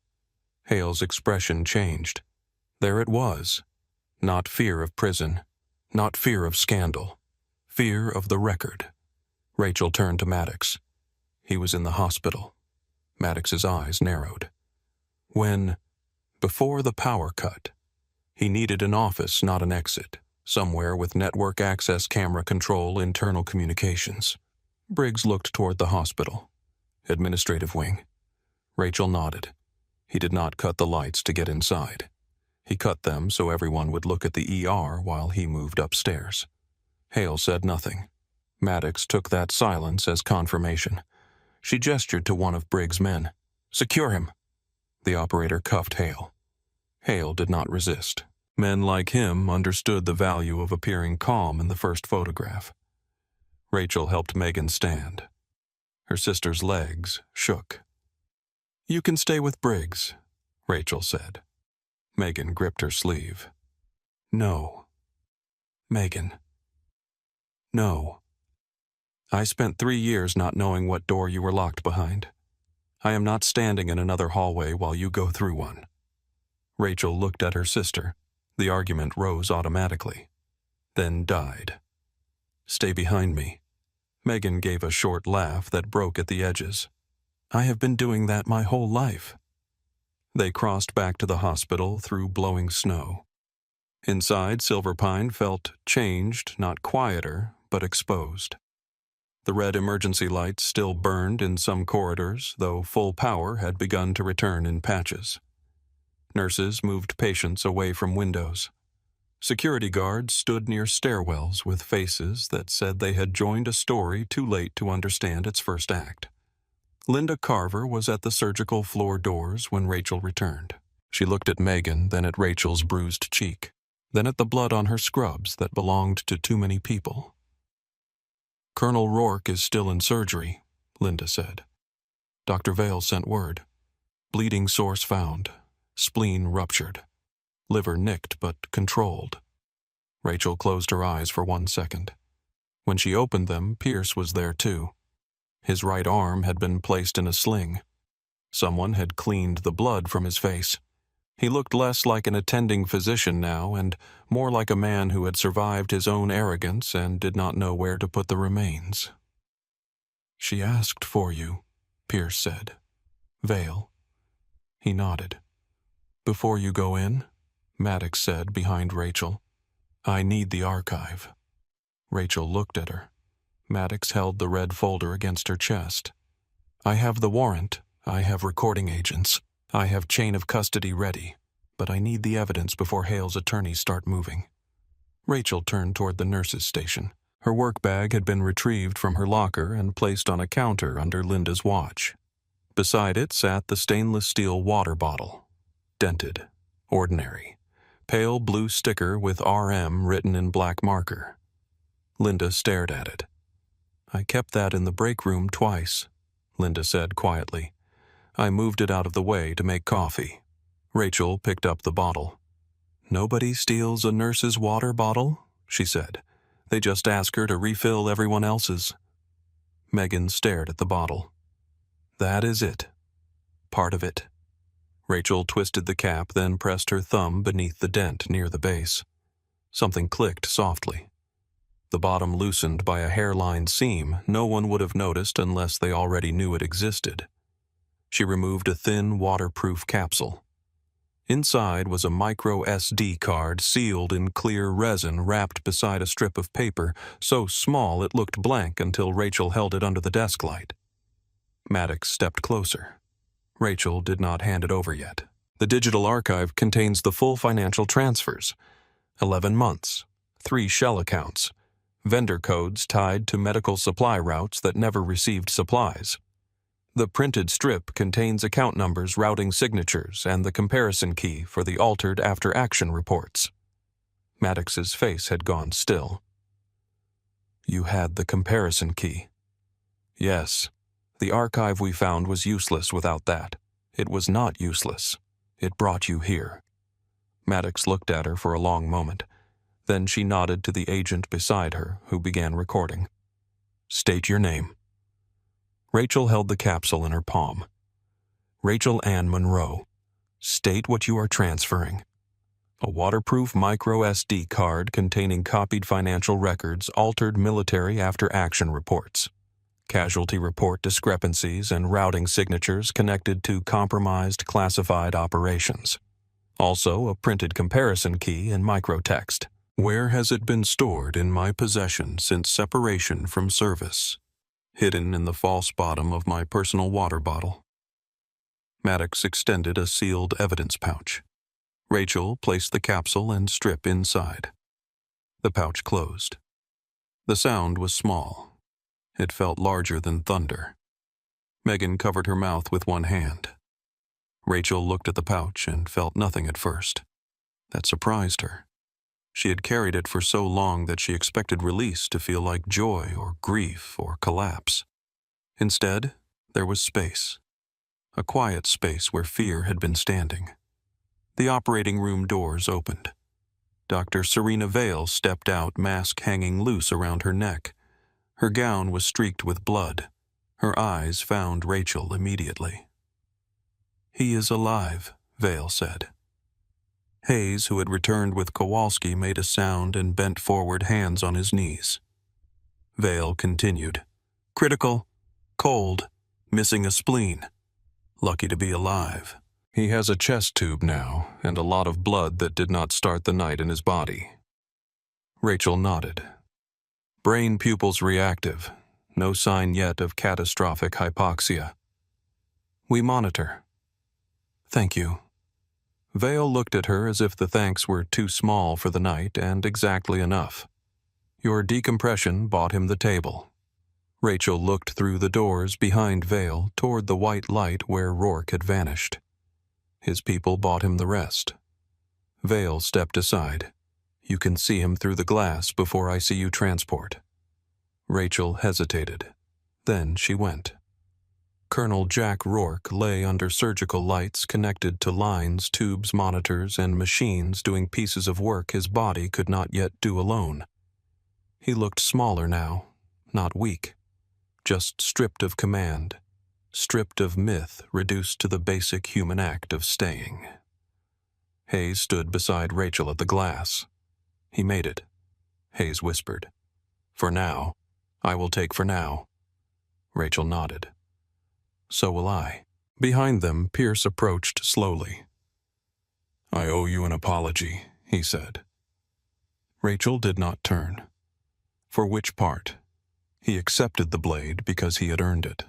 Hale's expression changed. There it was. Not fear of prison, not fear of scandal, fear of the record. Rachel turned to Maddox. He was in the hospital. Maddox's eyes narrowed. Before the power cut, he needed an office, not an exit, somewhere with network access, camera control, internal communications. Briggs looked toward the hospital. Administrative wing. Rachel nodded. He did not cut the lights to get inside. He cut them so everyone would look at the ER while he moved upstairs. Hale said nothing. Maddox took that silence as confirmation. She gestured to one of Briggs' men. "Secure him." The operator cuffed Hale. Hale did not resist. Men like him understood the value of appearing calm in the first photograph. Rachel helped Megan stand. Her sister's legs shook. "You can stay with Briggs," Rachel said. Megan gripped her sleeve. "No. Megan. No. I spent 3 years not knowing what door you were locked behind. I am not standing in another hallway while you go through one." Rachel looked at her sister. The argument rose automatically, then died. "Stay behind me." Megan gave a short laugh that broke at the edges. "I have been doing that my whole life." They crossed back to the hospital through blowing snow. Inside, Silverpine felt changed, not quieter, but exposed. The red emergency lights still burned in some corridors, though full power had begun to return in patches. Nurses moved patients away from windows. Security guards stood near stairwells with faces that said they had joined a story too late to understand its first act. Linda Carver was at the surgical floor doors when Rachel returned. She looked at Megan, then at Rachel's bruised cheek, then at the blood on her scrubs that belonged to too many people. "Colonel Rourke is still in surgery," Linda said. "Dr. Vale sent word. Bleeding source found. Spleen ruptured. Liver nicked but controlled." Rachel closed her eyes for 1 second. When she opened them, Pierce was there too. His right arm had been placed in a sling. Someone had cleaned the blood from his face. He looked less like an attending physician now and more like a man who had survived his own arrogance and did not know where to put the remains. "She asked for you," Pierce said. "Vale." He nodded. "Before you go in," Maddox said behind Rachel, "I need the archive." Rachel looked at her. Maddox held the red folder against her chest. "I have the warrant. I have recording agents. I have chain of custody ready. But I need the evidence before Hale's attorneys start moving." Rachel turned toward the nurse's station. Her work bag had been retrieved from her locker and placed on a counter under Linda's watch. Beside it sat the stainless steel water bottle. Dented. Ordinary. Pale blue sticker with RM written in black marker. Linda stared at it. "I kept that in the break room twice," Linda said quietly. "I moved it out of the way to make coffee." Rachel picked up the bottle. "Nobody steals a nurse's water bottle," she said. "They just ask her to refill everyone else's." Megan stared at the bottle. "That is it. Part of it." Rachel twisted the cap, then pressed her thumb beneath the dent near the base. Something clicked softly. The bottom loosened by a hairline seam no one would have noticed unless they already knew it existed. She removed a thin, waterproof capsule. Inside was a micro SD card sealed in clear resin wrapped beside a strip of paper so small it looked blank until Rachel held it under the desk light. Maddox stepped closer. Rachel did not hand it over yet. "The digital archive contains the full financial transfers. 11 months, 3 shell accounts, vendor codes tied to medical supply routes that never received supplies. The printed strip contains account numbers, routing signatures, and the comparison key for the altered after-action reports." Maddox's face had gone still. "You had the comparison key?" "Yes. The archive we found was useless without that. It was not useless. It brought you here." Maddox looked at her for a long moment. Then she nodded to the agent beside her, who began recording. "State your name." Rachel held the capsule in her palm. "Rachel Ann Monroe, State what you are transferring. A waterproof micro SD card containing copied financial records, altered military after-action reports, casualty report discrepancies, and routing signatures connected to compromised classified operations. Also, a printed comparison key in microtext. Where has it been stored in my possession since separation from service? Hidden in the false bottom of my personal water bottle. Maddox extended a sealed evidence pouch. Rachel placed the capsule and strip inside. The pouch closed. The sound was small. It felt larger than thunder. Megan covered her mouth with one hand. Rachel looked at the pouch and felt nothing at first. That surprised her. She had carried it for so long that she expected release to feel like joy or grief or collapse. Instead, there was space. A quiet space where fear had been standing. The operating room doors opened. Dr. Serena Vale stepped out, mask hanging loose around her neck. Her gown was streaked with blood. Her eyes found Rachel immediately. "He is alive," Vale said. Hayes, who had returned with Kowalski, made a sound and bent forward, hands on his knees. Vale continued. "Critical, cold, missing a spleen. Lucky to be alive. He has a chest tube now, and a lot of blood that did not start the night in his body." Rachel nodded. "Brain pupils reactive. No sign yet of catastrophic hypoxia. We monitor." "Thank you." Vale looked at her as if the thanks were too small for the night and exactly enough. "Your decompression bought him the table." Rachel looked through the doors behind Vale toward the white light where Rourke had vanished. His people bought him the rest. Vale stepped aside. "You can see him through the glass before I see you transport." Rachel hesitated. Then she went. Colonel Jack Rourke lay under surgical lights connected to lines, tubes, monitors, and machines doing pieces of work his body could not yet do alone. He looked smaller now, not weak, just stripped of command, stripped of myth, reduced to the basic human act of staying. Hayes stood beside Rachel at the glass. "He made it," Hayes whispered. "For now. I will take for now." Rachel nodded. "So will I." Behind them, Pierce approached slowly. "I owe you an apology," he said. Rachel did not turn. For which part? He accepted the blade because he had earned it.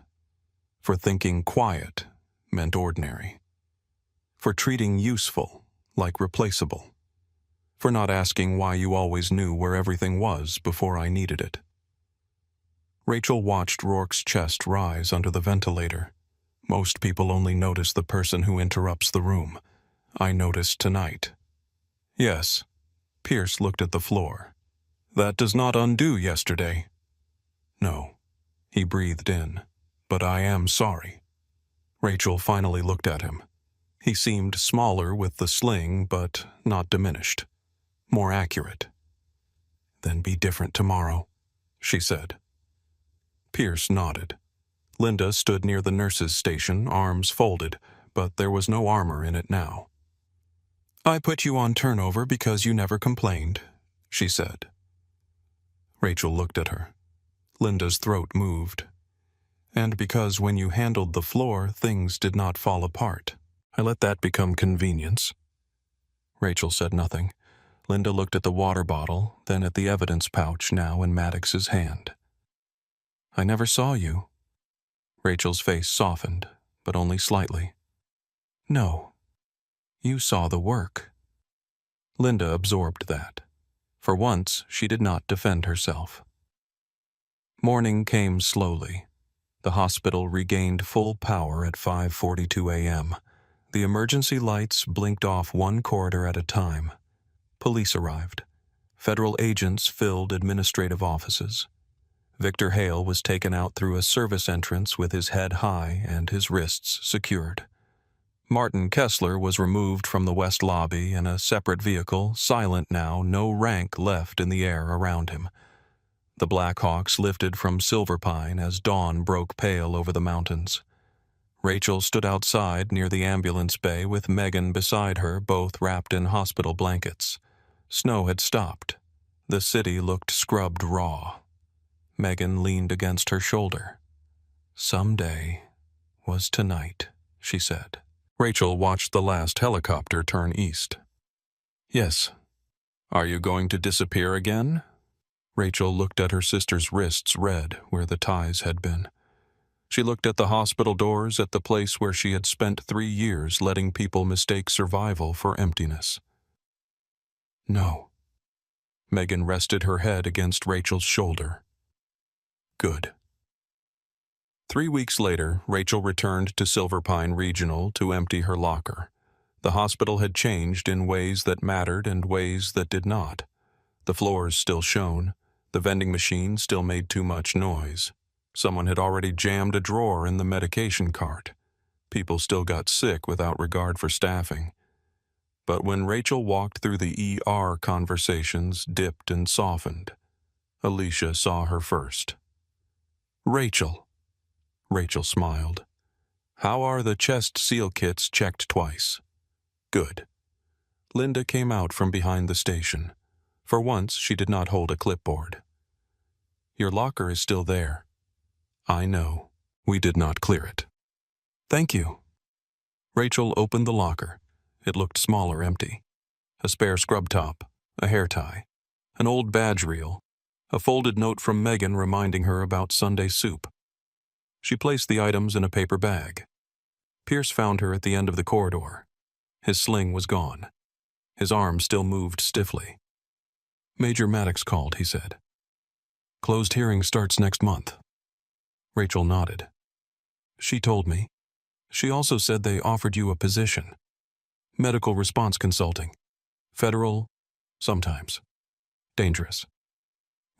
For thinking quiet meant ordinary. For treating useful like replaceable. For not asking why you always knew where everything was before I needed it. Rachel watched Rourke's chest rise under the ventilator. Most people only notice the person who interrupts the room. I noticed tonight. "Yes." Pierce looked at the floor. "That does not undo yesterday." "No." He breathed in. "But I am sorry." Rachel finally looked at him. He seemed smaller with the sling, but not diminished. More accurate. "Then be different tomorrow," she said. Pierce nodded. Linda stood near the nurse's station, arms folded, but there was no armor in it now. "I put you on turnover because you never complained," she said. Rachel looked at her. Linda's throat moved. "And because when you handled the floor, things did not fall apart. I let that become convenience." Rachel said nothing. Linda looked at the water bottle, then at the evidence pouch now in Maddox's hand. "I never saw you." Rachel's face softened, but only slightly. "No. You saw the work." Linda absorbed that. For once, she did not defend herself. Morning came slowly. The hospital regained full power at 5:42 a.m. The emergency lights blinked off one corridor at a time. Police arrived. Federal agents filled administrative offices. Victor Hale was taken out through a service entrance with his head high and his wrists secured. Martin Kessler was removed from the west lobby in a separate vehicle, silent now, no rank left in the air around him. The Black Hawks lifted from Silver Pine as dawn broke pale over the mountains. Rachel stood outside near the ambulance bay with Megan beside her, both wrapped in hospital blankets. Snow had stopped. The city looked scrubbed raw. Megan leaned against her shoulder. "Someday was tonight," she said. Rachel watched the last helicopter turn east. "Yes. Are you going to disappear again?" Rachel looked at her sister's wrists red where the ties had been. She looked at the hospital doors, at the place where she had spent 3 years letting people mistake survival for emptiness. "No." Megan rested her head against Rachel's shoulder. "Good." 3 weeks later, Rachel returned to Silver Pine Regional to empty her locker. The hospital had changed in ways that mattered and ways that did not. The floors still shone. The vending machine still made too much noise. Someone had already jammed a drawer in the medication cart. People still got sick without regard for staffing. But when Rachel walked through the ER, conversations dipped and softened. Alicia saw her first. "Rachel." Rachel smiled. "How are the chest seal kits checked twice?" "Good." Linda came out from behind the station. For once, she did not hold a clipboard. "Your locker is still there." "I know. We did not clear it." "Thank you." Rachel opened the locker. It looked small or empty. A spare scrub top, a hair tie, an old badge reel, a folded note from Megan reminding her about Sunday soup. She placed the items in a paper bag. Pierce found her at the end of the corridor. His sling was gone. His arm still moved stiffly. "Major Maddox called," he said. "Closed hearing starts next month." Rachel nodded. "She told me. She also said they offered you a position. Medical response consulting. Federal, sometimes. Dangerous."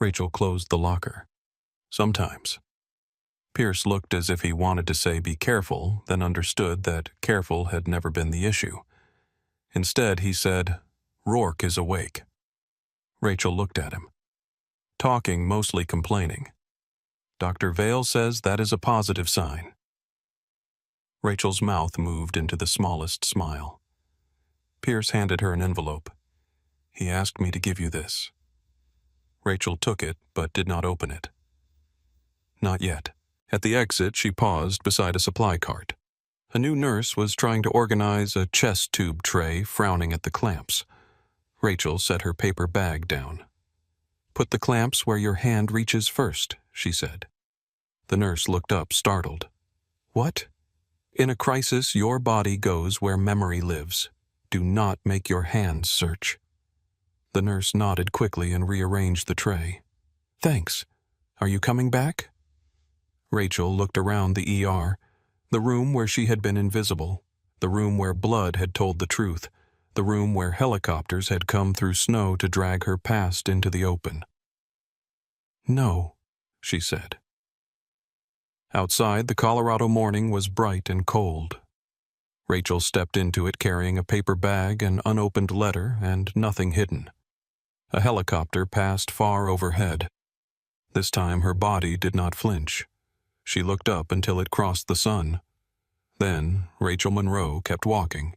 Rachel closed the locker. "Sometimes." Pierce looked as if he wanted to say be careful, then understood that careful had never been the issue. Instead, he said, "Rourke is awake." Rachel looked at him. "Talking, mostly complaining. Dr. Vale says that is a positive sign." Rachel's mouth moved into the smallest smile. Pierce handed her an envelope. "He asked me to give you this." Rachel took it, but did not open it. Not yet. At the exit, she paused beside a supply cart. A new nurse was trying to organize a chest tube tray, frowning at the clamps. Rachel set her paper bag down. "Put the clamps where your hand reaches first," she said. The nurse looked up, startled. "What?" "In a crisis, your body goes where memory lives. Do not make your hands search." The nurse nodded quickly and rearranged the tray. "Thanks. Are you coming back?" Rachel looked around the ER, the room where she had been invisible, the room where blood had told the truth, the room where helicopters had come through snow to drag her past into the open. "No," she said. Outside, the Colorado morning was bright and cold. Rachel stepped into it carrying a paper bag, an unopened letter, and nothing hidden. A helicopter passed far overhead. This time her body did not flinch. She looked up until it crossed the sun. Then Rachel Monroe kept walking.